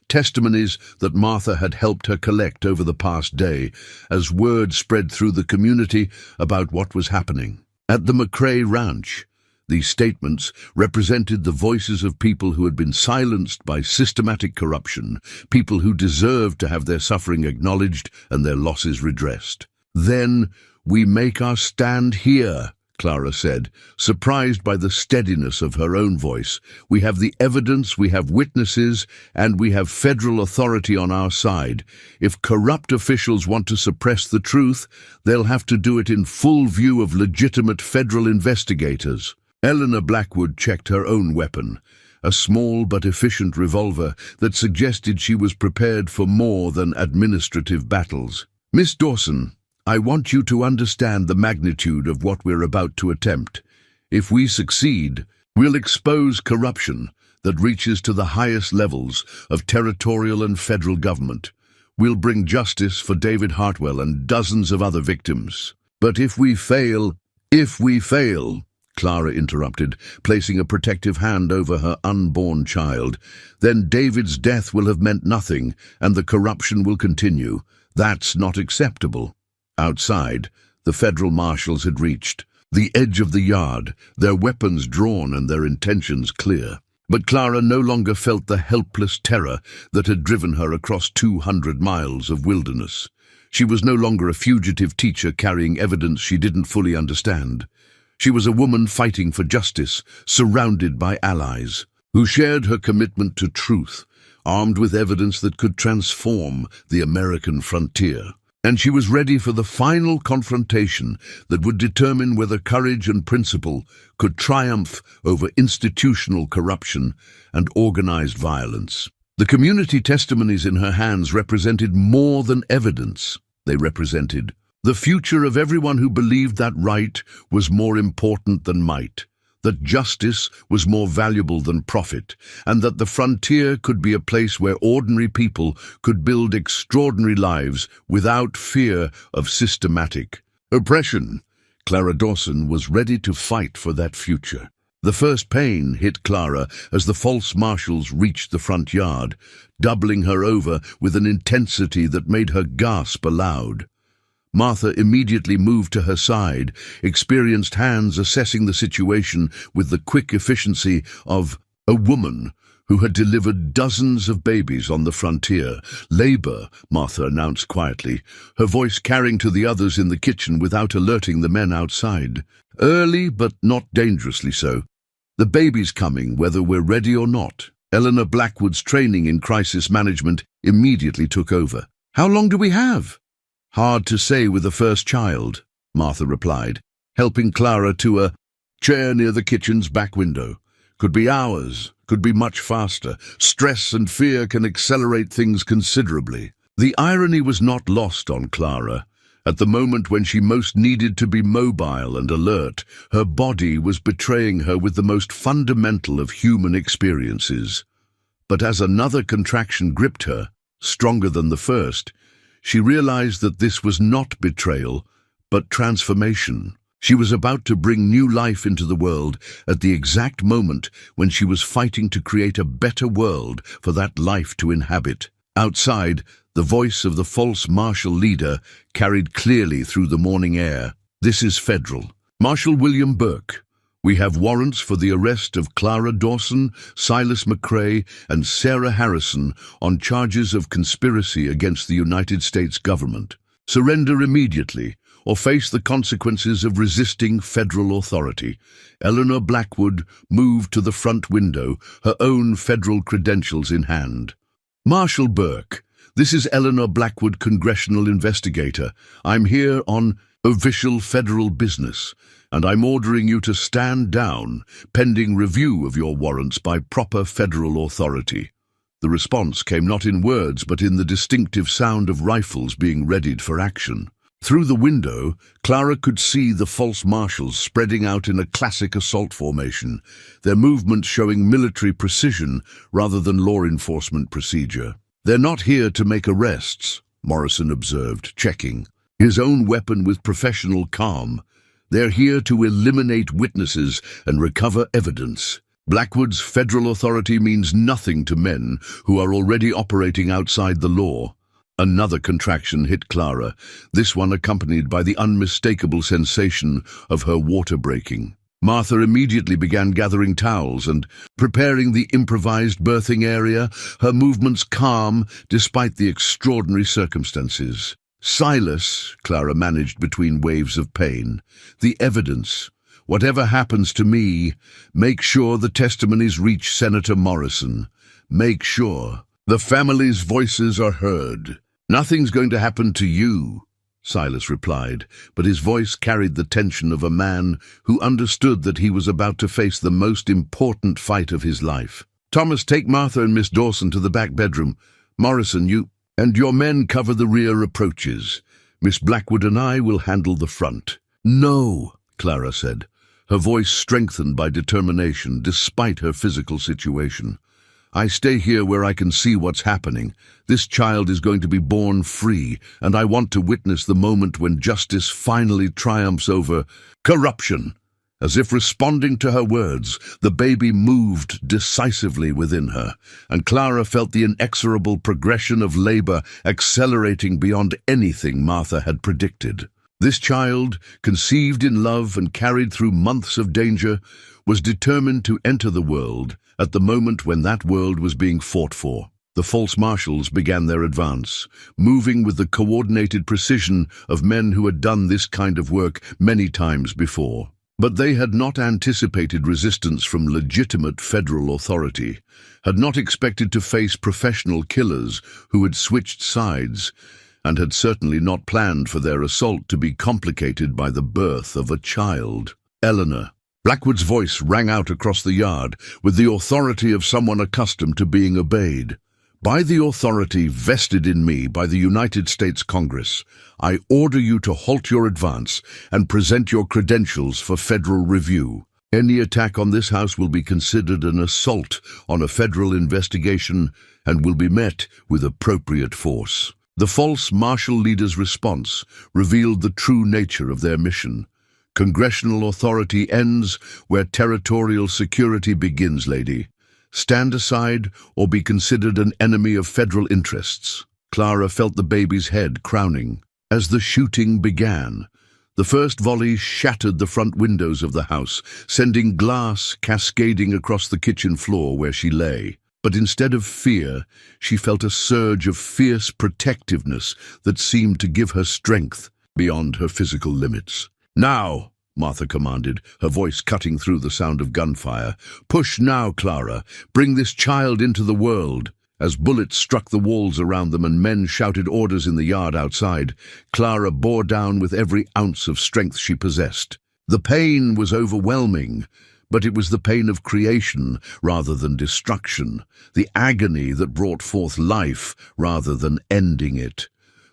Testimonies that Martha had helped her collect over the past day, as word spread through the community about what was happening. At the McCrae Ranch, these statements represented the voices of people who had been silenced by systematic corruption, people who deserved to have their suffering acknowledged and their losses redressed. "Then we make our stand here," Clara said, surprised by the steadiness of her own voice. "We have the evidence, we have witnesses, and we have federal authority on our side. If corrupt officials want to suppress the truth, they'll have to do it in full view of legitimate federal investigators." Eleanor Blackwood checked her own weapon, a small but efficient revolver that suggested she was prepared for more than administrative battles. "Miss Dawson, I want you to understand the magnitude of what we're about to attempt. If we succeed, we'll expose corruption that reaches to the highest levels of territorial and federal government. We'll bring justice for David Hartwell and dozens of other victims. But if we fail, Clara interrupted, placing a protective hand over her unborn child, then David's death will have meant nothing, and the corruption will continue. That's not acceptable." Outside, the federal marshals had reached the edge of the yard, their weapons drawn and their intentions clear. But Clara no longer felt the helpless terror that had driven her across 200 miles of wilderness. She was no longer a fugitive teacher carrying evidence she didn't fully understand. She was a woman fighting for justice, surrounded by allies, who shared her commitment to truth, armed with evidence that could transform the American frontier. And she was ready for the final confrontation that would determine whether courage and principle could triumph over institutional corruption and organized violence. The community testimonies in her hands represented more than evidence. They represented the future of everyone who believed that right was more important than might, that justice was more valuable than profit, and that the frontier could be a place where ordinary people could build extraordinary lives without fear of systematic oppression. Clara Dawson was ready to fight for that future. The first pain hit Clara as the false marshals reached the front yard, doubling her over with an intensity that made her gasp aloud. Martha immediately moved to her side, experienced hands assessing the situation with the quick efficiency of a woman who had delivered dozens of babies on the frontier. "Labor," Martha announced quietly, her voice carrying to the others in the kitchen without alerting the men outside. "Early, but not dangerously so. The baby's coming, whether we're ready or not." Eleanor Blackwood's training in crisis management immediately took over. "How long do we have?" "Hard to say with the first child," Martha replied, helping Clara to a chair near the kitchen's back window. "Could be hours, could be much faster. Stress and fear can accelerate things considerably." The irony was not lost on Clara. At the moment when she most needed to be mobile and alert, her body was betraying her with the most fundamental of human experiences. But as another contraction gripped her, stronger than the first, she realized that this was not betrayal, but transformation. She was about to bring new life into the world at the exact moment when she was fighting to create a better world for that life to inhabit. Outside, the voice of the false marshal leader carried clearly through the morning air. "This is federal. Marshal William Burke. We have warrants for the arrest of Clara Dawson, Silas McCrae, and Sarah Harrison on charges of conspiracy against the United States government. Surrender immediately, or face the consequences of resisting federal authority." Eleanor Blackwood moved to the front window, her own federal credentials in hand. "Marshal Burke, this is Eleanor Blackwood, congressional investigator. I'm here on official federal business, and I'm ordering you to stand down, pending review of your warrants by proper federal authority." The response came not in words, but in the distinctive sound of rifles being readied for action. Through the window, Clara could see the false marshals spreading out in a classic assault formation, their movements showing military precision rather than law enforcement procedure. "They're not here to make arrests," Morrison observed, checking his own weapon with professional calm. "They're here to eliminate witnesses and recover evidence." Blackwood's federal authority means nothing to men who are already operating outside the law. Another contraction hit Clara, this one accompanied by the unmistakable sensation of her water breaking. Martha immediately began gathering towels and preparing the improvised birthing area, her movements calm despite the extraordinary circumstances. "Silas," Clara managed between waves of pain, "the evidence. Whatever happens to me, make sure the testimonies reach Senator Morrison. Make sure the family's voices are heard." "Nothing's going to happen to you," Silas replied, but his voice carried the tension of a man who understood that he was about to face the most important fight of his life. "Thomas, take Martha and Miss Dawson to the back bedroom. Morrison, you and your men cover the rear approaches. Miss Blackwood and I will handle the front." "No," Clara said, her voice strengthened by determination despite her physical situation. "I stay here where I can see what's happening. This child is going to be born free, and I want to witness the moment when justice finally triumphs over corruption." As if responding to her words, the baby moved decisively within her, and Clara felt the inexorable progression of labor accelerating beyond anything Martha had predicted. This child, conceived in love and carried through months of danger, was determined to enter the world at the moment when that world was being fought for. The false marshals began their advance, moving with the coordinated precision of men who had done this kind of work many times before. But they had not anticipated resistance from legitimate federal authority, had not expected to face professional killers who had switched sides, and had certainly not planned for their assault to be complicated by the birth of a child. Eleanor. Blackwood's voice rang out across the yard with the authority of someone accustomed to being obeyed. By the authority vested in me by the United States Congress, I order you to halt your advance and present your credentials for federal review. Any attack on this house will be considered an assault on a federal investigation and will be met with appropriate force. The false martial leader's response revealed the true nature of their mission. Congressional authority ends where territorial security begins, lady. Stand aside or be considered an enemy of federal interests. Clara felt the baby's head crowning. As the shooting began, the first volley shattered the front windows of the house, sending glass cascading across the kitchen floor where she lay. But instead of fear, she felt a surge of fierce protectiveness that seemed to give her strength beyond her physical limits. "Now!" Martha commanded, her voice cutting through the sound of gunfire. "Push now, Clara. Bring this child into the world." As bullets struck the walls around them and men shouted orders in the yard outside, Clara bore down with every ounce of strength she possessed. The pain was overwhelming, but it was the pain of creation rather than destruction, the agony that brought forth life rather than ending it.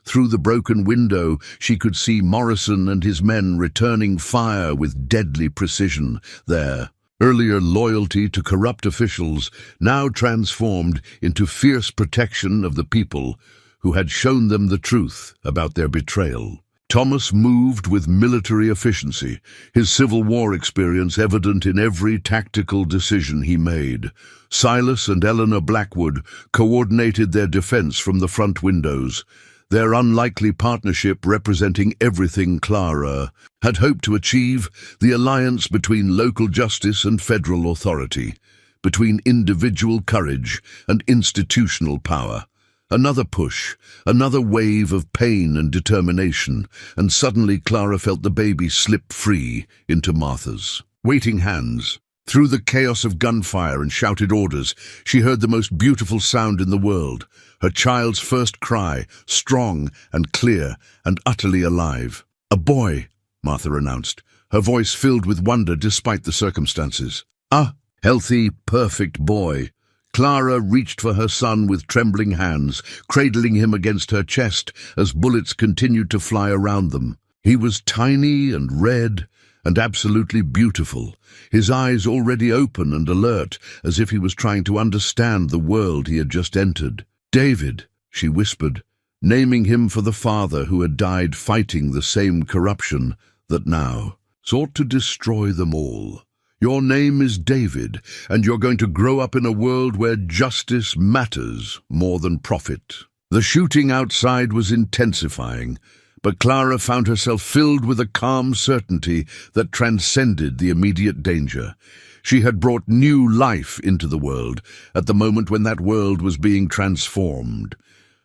Through the broken window, she could see Morrison and his men returning fire with deadly precision. Their earlier loyalty to corrupt officials now transformed into fierce protection of the people who had shown them the truth about their betrayal. Thomas moved with military efficiency, his Civil War experience evident in every tactical decision he made. Silas and Eleanor Blackwood coordinated their defense from the front windows, their unlikely partnership representing everything Clara had hoped to achieve, the alliance between local justice and federal authority, between individual courage and institutional power. Another push, another wave of pain and determination, and suddenly Clara felt the baby slip free into Martha's waiting hands. Through the chaos of gunfire and shouted orders, she heard the most beautiful sound in the world, her child's first cry, strong and clear and utterly alive. "A boy," Martha announced, her voice filled with wonder despite the circumstances. "A healthy, perfect boy." Clara reached for her son with trembling hands, cradling him against her chest as bullets continued to fly around them. He was tiny and red and absolutely beautiful, his eyes already open and alert, as if he was trying to understand the world he had just entered. "David," she whispered, naming him for the father who had died fighting the same corruption that now sought to destroy them all. "Your name is David, and you're going to grow up in a world where justice matters more than profit." The shooting outside was intensifying, but Clara found herself filled with a calm certainty that transcended the immediate danger. She had brought new life into the world at the moment when that world was being transformed.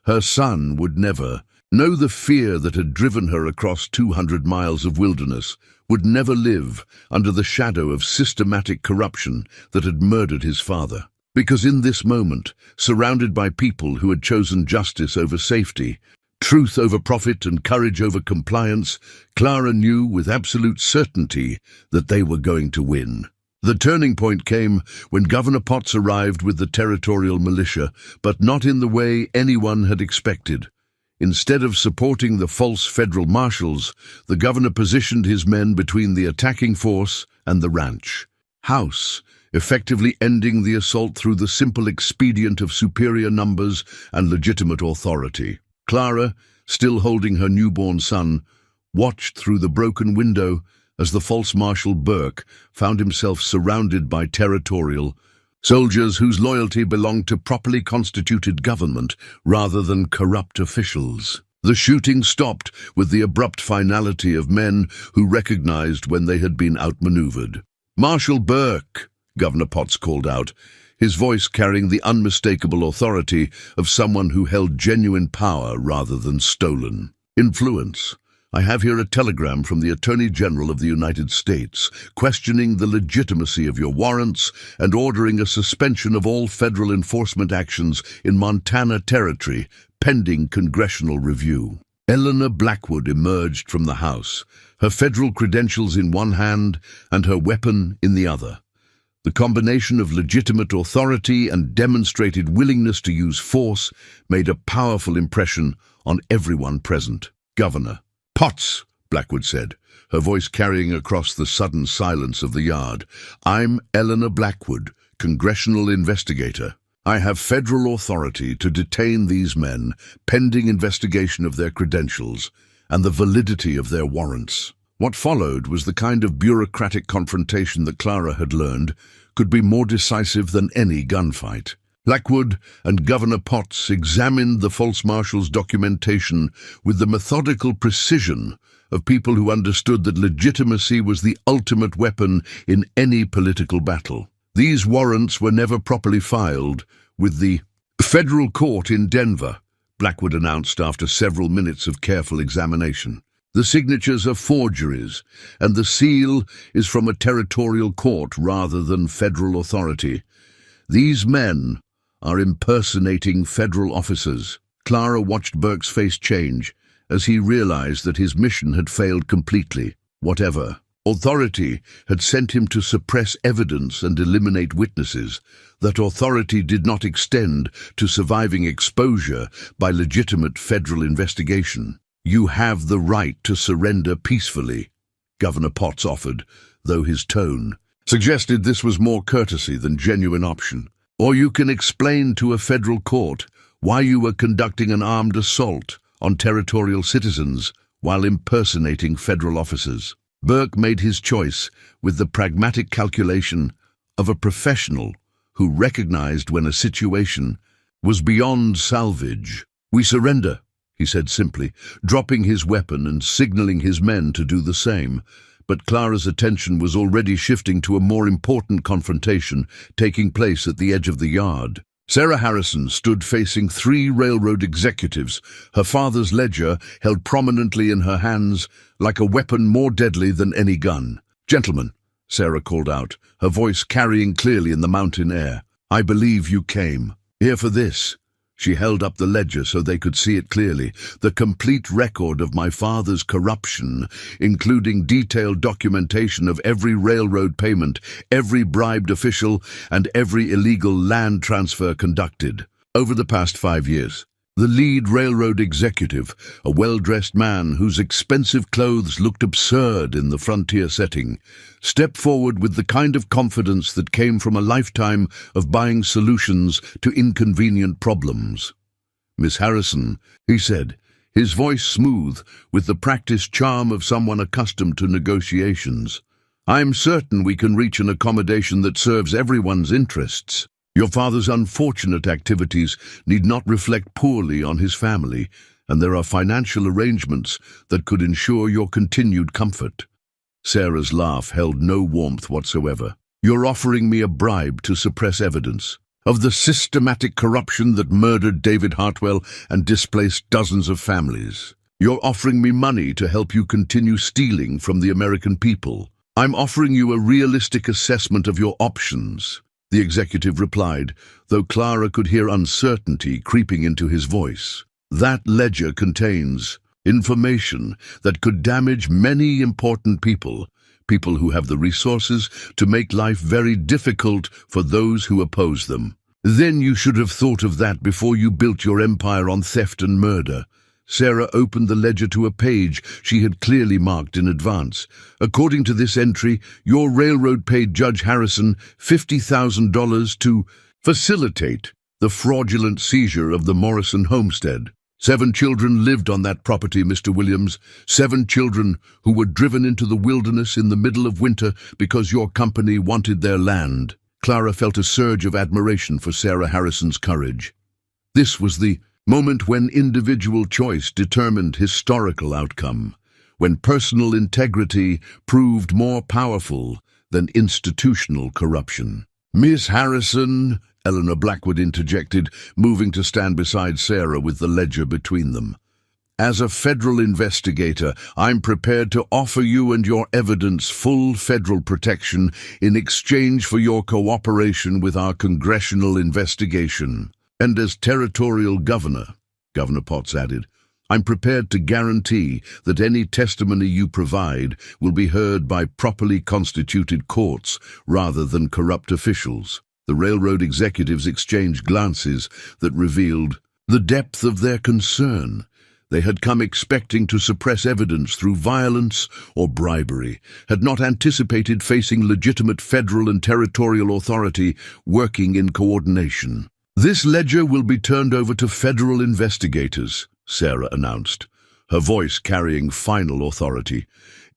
Her son would never know the fear that had driven her across 200 miles of wilderness, would never live under the shadow of systematic corruption that had murdered his father. Because in this moment, surrounded by people who had chosen justice over safety, truth over profit and courage over compliance, Clara knew with absolute certainty that they were going to win. The turning point came when Governor Potts arrived with the territorial militia, but not in the way anyone had expected. Instead of supporting the false federal marshals, the governor positioned his men between the attacking force and the ranch house, effectively ending the assault through the simple expedient of superior numbers and legitimate authority. Clara, still holding her newborn son, watched through the broken window as the false Marshal Burke found himself surrounded by territorial soldiers whose loyalty belonged to properly constituted government rather than corrupt officials. The shooting stopped with the abrupt finality of men who recognized when they had been outmaneuvered. "Marshal Burke," Governor Potts called out, his voice carrying the unmistakable authority of someone who held genuine power rather than stolen influence. "I have here a telegram from the Attorney General of the United States questioning the legitimacy of your warrants and ordering a suspension of all federal enforcement actions in Montana Territory pending congressional review." Eleanor Blackwood emerged from the house, her federal credentials in one hand and her weapon in the other. The combination of legitimate authority and demonstrated willingness to use force made a powerful impression on everyone present. "Governor Potts," Blackwood said, her voice carrying across the sudden silence of the yard, "I'm Eleanor Blackwood, congressional investigator. I have federal authority to detain these men pending investigation of their credentials and the validity of their warrants." What followed was the kind of bureaucratic confrontation that Clara had learned could be more decisive than any gunfight. Blackwood and Governor Potts examined the false marshal's documentation with the methodical precision of people who understood that legitimacy was the ultimate weapon in any political battle. These warrants were never properly filed with the federal court in Denver, Blackwood announced after several minutes of careful examination. "The signatures are forgeries, and the seal is from a territorial court rather than federal authority. These men are impersonating federal officers." Clara watched Burke's face change as he realized that his mission had failed completely. Whatever authority had sent him to suppress evidence and eliminate witnesses, that authority did not extend to surviving exposure by legitimate federal investigation. "You have the right to surrender peacefully," Governor Potts offered, though his tone suggested this was more courtesy than genuine option. "Or you can explain to a federal court why you were conducting an armed assault on territorial citizens while impersonating federal officers." Burke made his choice with the pragmatic calculation of a professional who recognized when a situation was beyond salvage. "We surrender," he said simply, dropping his weapon and signaling his men to do the same. But Clara's attention was already shifting to a more important confrontation taking place at the edge of the yard. Sarah Harrison stood facing 3 railroad executives, her father's ledger held prominently in her hands like a weapon more deadly than any gun. "Gentlemen," Sarah called out, her voice carrying clearly in the mountain air, "I believe you came here for this." She held up the ledger so they could see it clearly, the complete record of my father's corruption, including detailed documentation of every railroad payment, every bribed official, and every illegal land transfer conducted over the past 5 years. The lead railroad executive, a well-dressed man whose expensive clothes looked absurd in the frontier setting, stepped forward with the kind of confidence that came from a lifetime of buying solutions to inconvenient problems. "Miss Harrison," he said, his voice smooth with the practiced charm of someone accustomed to negotiations, "I'm certain we can reach an accommodation that serves everyone's interests. Your father's unfortunate activities need not reflect poorly on his family, and there are financial arrangements that could ensure your continued comfort." Sarah's laugh held no warmth whatsoever. "You're offering me a bribe to suppress evidence of the systematic corruption that murdered David Hartwell and displaced dozens of families. You're offering me money to help you continue stealing from the American people. I'm offering you a realistic assessment of your options," the executive replied, though Clara could hear uncertainty creeping into his voice. "That ledger contains information that could damage many important people who have the resources to make life very difficult for those who oppose them. Then you should have thought of that before you built your empire on theft and murder." Sarah opened the ledger to a page she had clearly marked in advance. "According to this entry, your railroad paid Judge Harrison $50,000 to facilitate the fraudulent seizure of the Morrison homestead. 7 children lived on that property, Mr. Williams. 7 children who were driven into the wilderness in the middle of winter because your company wanted their land." Clara felt a surge of admiration for Sarah Harrison's courage. This was the moment when individual choice determined historical outcome, when personal integrity proved more powerful than institutional corruption. "Miss Harrison," Eleanor Blackwood interjected, moving to stand beside Sarah with the ledger between them. "As a federal investigator, I'm prepared to offer you and your evidence full federal protection in exchange for your cooperation with our congressional investigation. And as territorial governor," Governor Potts added, "I'm prepared to guarantee that any testimony you provide will be heard by properly constituted courts rather than corrupt officials." The railroad executives exchanged glances that revealed the depth of their concern. They had come expecting to suppress evidence through violence or bribery, had not anticipated facing legitimate federal and territorial authority working in coordination. "This ledger will be turned over to federal investigators," Sarah announced, her voice carrying final authority.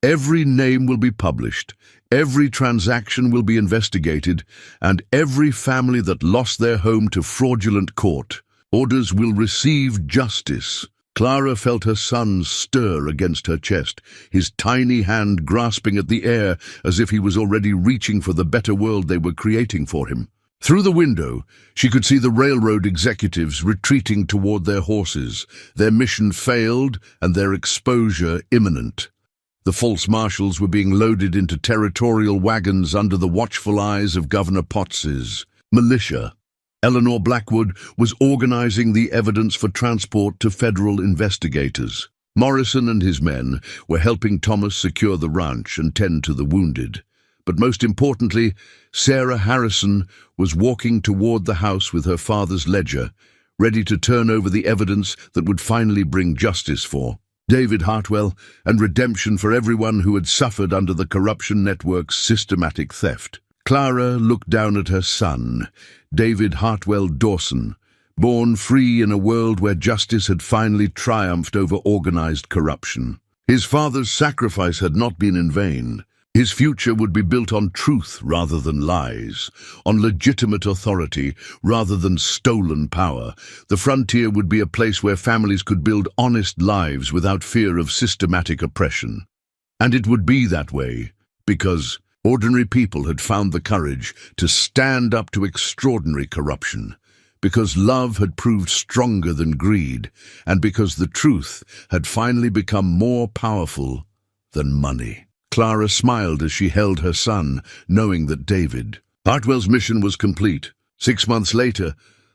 "Every name will be published, every transaction will be investigated, and every family that lost their home to fraudulent court orders will receive justice." Clara felt her son stir against her chest, his tiny hand grasping at the air as if he was already reaching for the better world they were creating for him. Through the window, she could see the railroad executives retreating toward their horses, their mission failed and their exposure imminent. The false marshals were being loaded into territorial wagons under the watchful eyes of Governor Potts's militia. Eleanor Blackwood was organizing the evidence for transport to federal investigators. Morrison and his men were helping Thomas secure the ranch and tend to the wounded. But most importantly, Sarah Harrison was walking toward the house with her father's ledger, ready to turn over the evidence that would finally bring justice for David Hartwell and redemption for everyone who had suffered under the corruption network's systematic theft. Clara looked down at her son, David Hartwell Dawson, born free in a world where justice had finally triumphed over organized corruption. His father's sacrifice had not been in vain. His future would be built on truth rather than lies, on legitimate authority rather than stolen power. The frontier would be a place where families could build honest lives without fear of systematic oppression. And it would be that way because ordinary people had found the courage to stand up to extraordinary corruption, because love had proved stronger than greed, and because the truth had finally become more powerful than money. Clara smiled as she held her son, knowing that David Hartwell's mission was complete. 6 months later,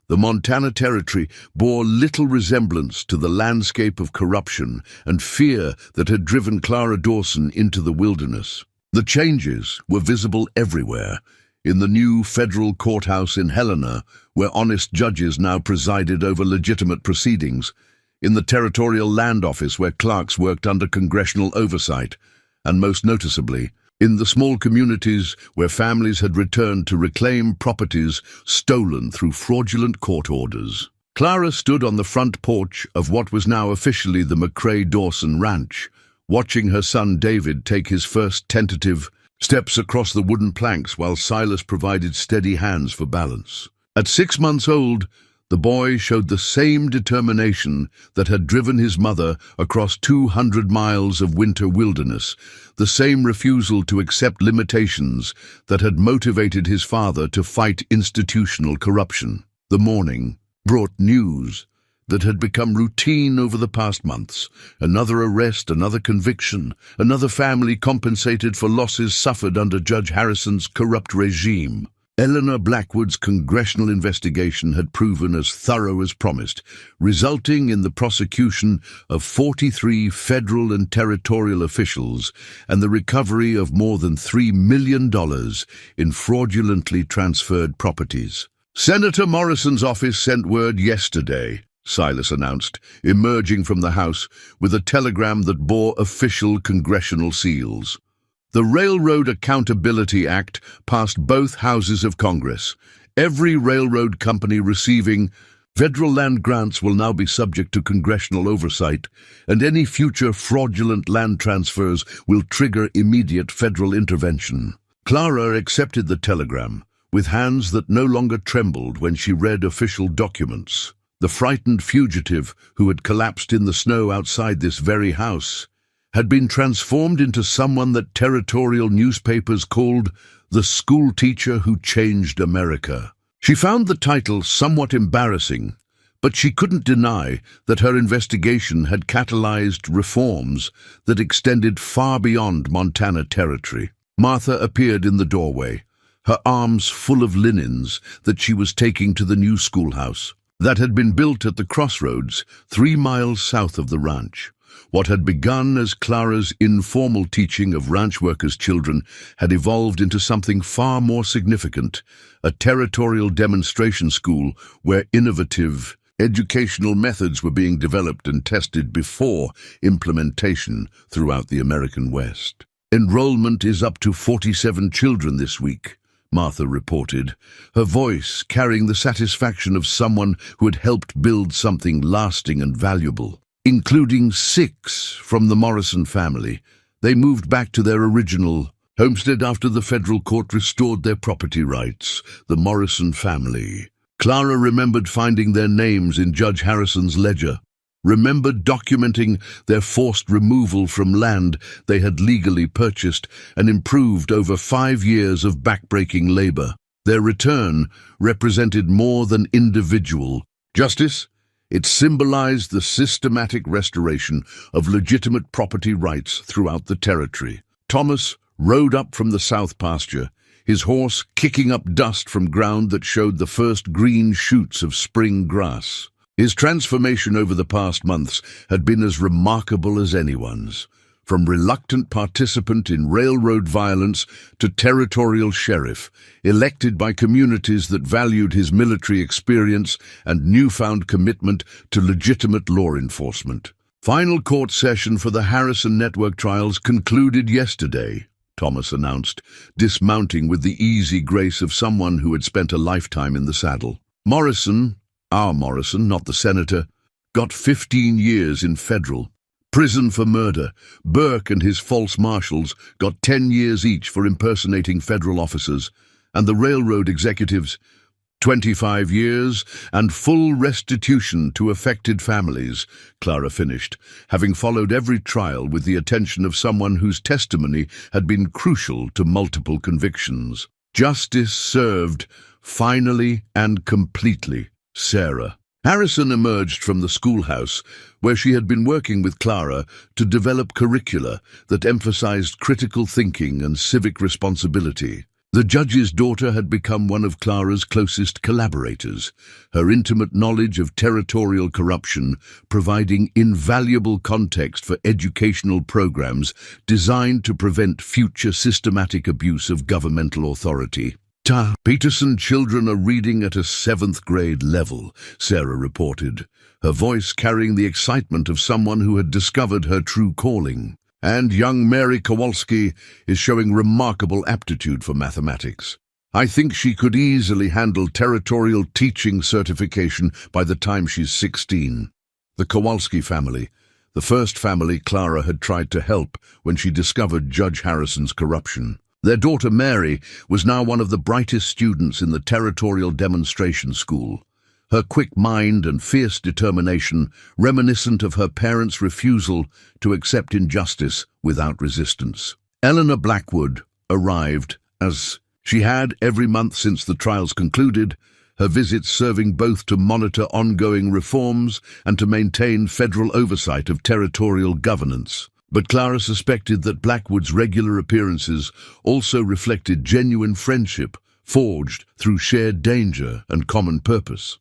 the Montana Territory bore little resemblance to the landscape of corruption and fear that had driven Clara Dawson into the wilderness. The changes were visible everywhere. In the new federal courthouse in Helena, where honest judges now presided over legitimate proceedings. In the territorial land office, where clerks worked under congressional oversight. And most noticeably, in the small communities where families had returned to reclaim properties stolen through fraudulent court orders. Clara stood on the front porch of what was now officially the McCrae-Dawson Ranch, watching her son David take his first tentative steps across the wooden planks while Silas provided steady hands for balance. At 6 months old, the boy showed the same determination that had driven his mother across 200 miles of winter wilderness, the same refusal to accept limitations that had motivated his father to fight institutional corruption. The morning brought news that had become routine over the past months. Another arrest, another conviction, another family compensated for losses suffered under Judge Harrison's corrupt regime. Eleanor Blackwood's congressional investigation had proven as thorough as promised, resulting in the prosecution of 43 federal and territorial officials and the recovery of more than $3 million in fraudulently transferred properties. "Senator Morrison's office sent word yesterday," Silas announced, emerging from the house with a telegram that bore official congressional seals. The Railroad Accountability Act passed both houses of Congress. Every railroad company receiving federal land grants will now be subject to congressional oversight, and any future fraudulent land transfers will trigger immediate federal intervention. Clara accepted the telegram, with hands that no longer trembled when she read official documents. The frightened fugitive who had collapsed in the snow outside this very house had been transformed into someone that territorial newspapers called the school teacher who changed America. She found the title somewhat embarrassing, but she couldn't deny that her investigation had catalyzed reforms that extended far beyond Montana territory. Martha appeared in the doorway, her arms full of linens that she was taking to the new schoolhouse that had been built at the crossroads 3 miles south of the ranch. What had begun as Clara's informal teaching of ranch workers' children had evolved into something far more significant, a territorial demonstration school where innovative educational methods were being developed and tested before implementation throughout the American West. Enrollment is up to 47 children this week, Martha reported, her voice carrying the satisfaction of someone who had helped build something lasting and valuable. Including 6 from the Morrison family. They moved back to their original homestead after the federal court restored their property rights, the Morrison family. Clara remembered finding their names in Judge Harrison's ledger, remembered documenting their forced removal from land they had legally purchased and improved over 5 years of backbreaking labor. Their return represented more than individual justice. It symbolized the systematic restoration of legitimate property rights throughout the territory. Thomas rode up from the south pasture, his horse kicking up dust from ground that showed the first green shoots of spring grass. His transformation over the past months had been as remarkable as anyone's. From reluctant participant in railroad violence to territorial sheriff, elected by communities that valued his military experience and newfound commitment to legitimate law enforcement. Final court session for the Harrison Network trials concluded yesterday, Thomas announced, dismounting with the easy grace of someone who had spent a lifetime in the saddle. Morrison, our Morrison, not the senator, got 15 years in federal prison for murder. Burke and his false marshals got 10 years each for impersonating federal officers, and the railroad executives 25 years and full restitution to affected families, Clara finished, having followed every trial with the attention of someone whose testimony had been crucial to multiple convictions. Justice served, finally and completely, Sarah. Harrison emerged from the schoolhouse, where she had been working with Clara to develop curricula that emphasized critical thinking and civic responsibility. The judge's daughter had become one of Clara's closest collaborators, her intimate knowledge of territorial corruption providing invaluable context for educational programs designed to prevent future systematic abuse of governmental authority. Peterson children are reading at a 7th grade level, Sarah reported, her voice carrying the excitement of someone who had discovered her true calling. And young Mary Kowalski is showing remarkable aptitude for mathematics. I think she could easily handle territorial teaching certification by the time she's 16. The Kowalski family, the first family Clara had tried to help when she discovered Judge Harrison's corruption. Their daughter Mary was now one of the brightest students in the territorial demonstration school. Her quick mind and fierce determination reminiscent of her parents' refusal to accept injustice without resistance. Eleanor Blackwood arrived, as she had every month since the trials concluded, her visits serving both to monitor ongoing reforms and to maintain federal oversight of territorial governance. But Clara suspected that Blackwood's regular appearances also reflected genuine friendship forged through shared danger and common purpose.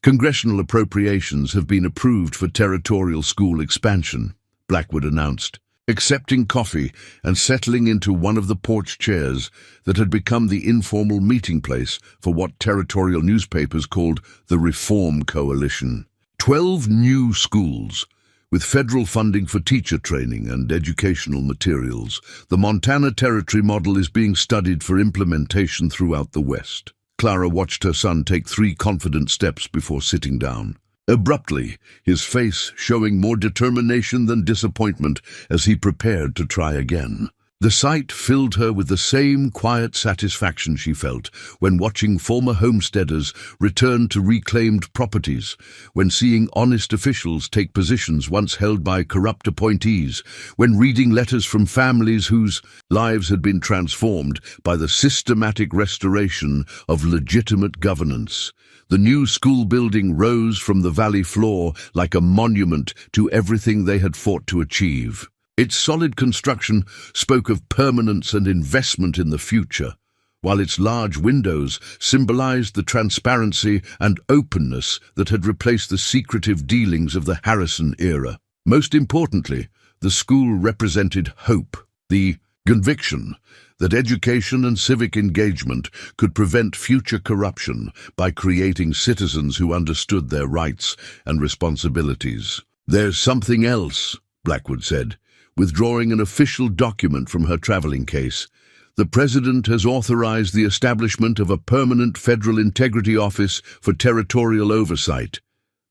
Congressional appropriations have been approved for territorial school expansion, Blackwood announced, accepting coffee and settling into one of the porch chairs that had become the informal meeting place for what territorial newspapers called the Reform Coalition. 12 new schools, with federal funding for teacher training and educational materials. The Montana Territory model is being studied for implementation throughout the West. Clara watched her son take 3 confident steps before sitting down. Abruptly, his face showing more determination than disappointment as he prepared to try again. The sight filled her with the same quiet satisfaction she felt when watching former homesteaders return to reclaimed properties, when seeing honest officials take positions once held by corrupt appointees, when reading letters from families whose lives had been transformed by the systematic restoration of legitimate governance. The new school building rose from the valley floor like a monument to everything they had fought to achieve. Its solid construction spoke of permanence and investment in the future, while its large windows symbolized the transparency and openness that had replaced the secretive dealings of the Harrison era. Most importantly, the school represented hope, the conviction that education and civic engagement could prevent future corruption by creating citizens who understood their rights and responsibilities. "There's something else," Blackwood said, withdrawing an official document from her traveling case. "The President has authorized the establishment of a permanent Federal Integrity Office for territorial oversight.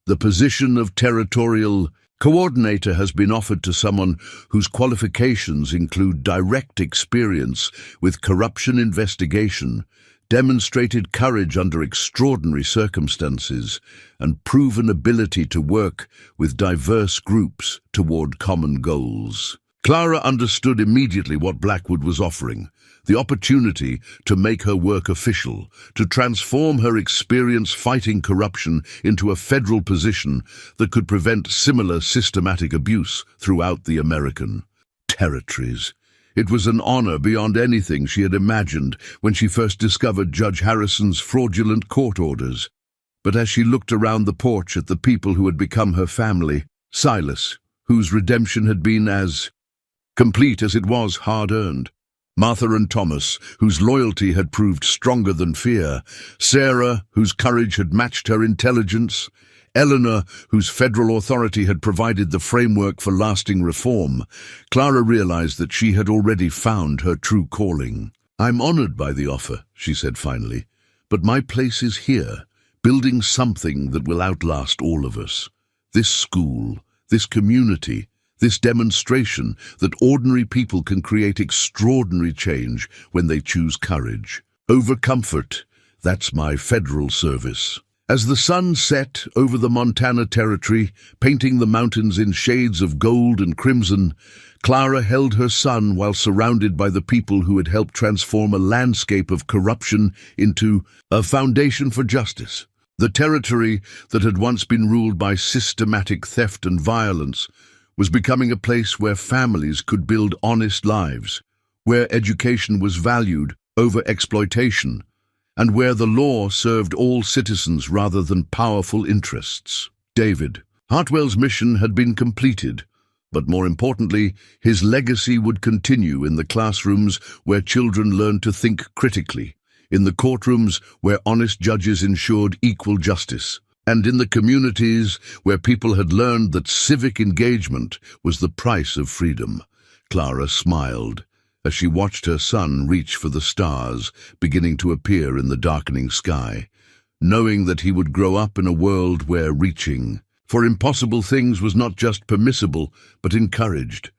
The position of territorial coordinator has been offered to someone whose qualifications include direct experience with corruption investigation, demonstrated courage under extraordinary circumstances, and proven ability to work with diverse groups toward common goals." Clara understood immediately what Blackwood was offering: the opportunity to make her work official, to transform her experience fighting corruption into a federal position that could prevent similar systematic abuse throughout the American territories. It was an honor beyond anything she had imagined when she first discovered Judge Harrison's fraudulent court orders. But as she looked around the porch at the people who had become her family, Silas, whose redemption had been as complete as it was hard-earned, Martha and Thomas, whose loyalty had proved stronger than fear, Sarah, whose courage had matched her intelligence, Eleanor, whose federal authority had provided the framework for lasting reform, Clara realized that she had already found her true calling. "I'm honored by the offer," she said finally, "but my place is here, building something that will outlast all of us. This school, this community, this demonstration that ordinary people can create extraordinary change when they choose courage. Over comfort, that's my federal service." As the sun set over the Montana Territory, painting the mountains in shades of gold and crimson, Clara held her son while surrounded by the people who had helped transform a landscape of corruption into a foundation for justice. The territory that had once been ruled by systematic theft and violence was becoming a place where families could build honest lives, where education was valued over exploitation, and where the law served all citizens rather than powerful interests. David Hartwell's mission had been completed, but more importantly, his legacy would continue in the classrooms where children learned to think critically, in the courtrooms where honest judges ensured equal justice, and in the communities where people had learned that civic engagement was the price of freedom. Clara smiled as she watched her son reach for the stars beginning to appear in the darkening sky, knowing that he would grow up in a world where reaching for impossible things was not just permissible, but encouraged.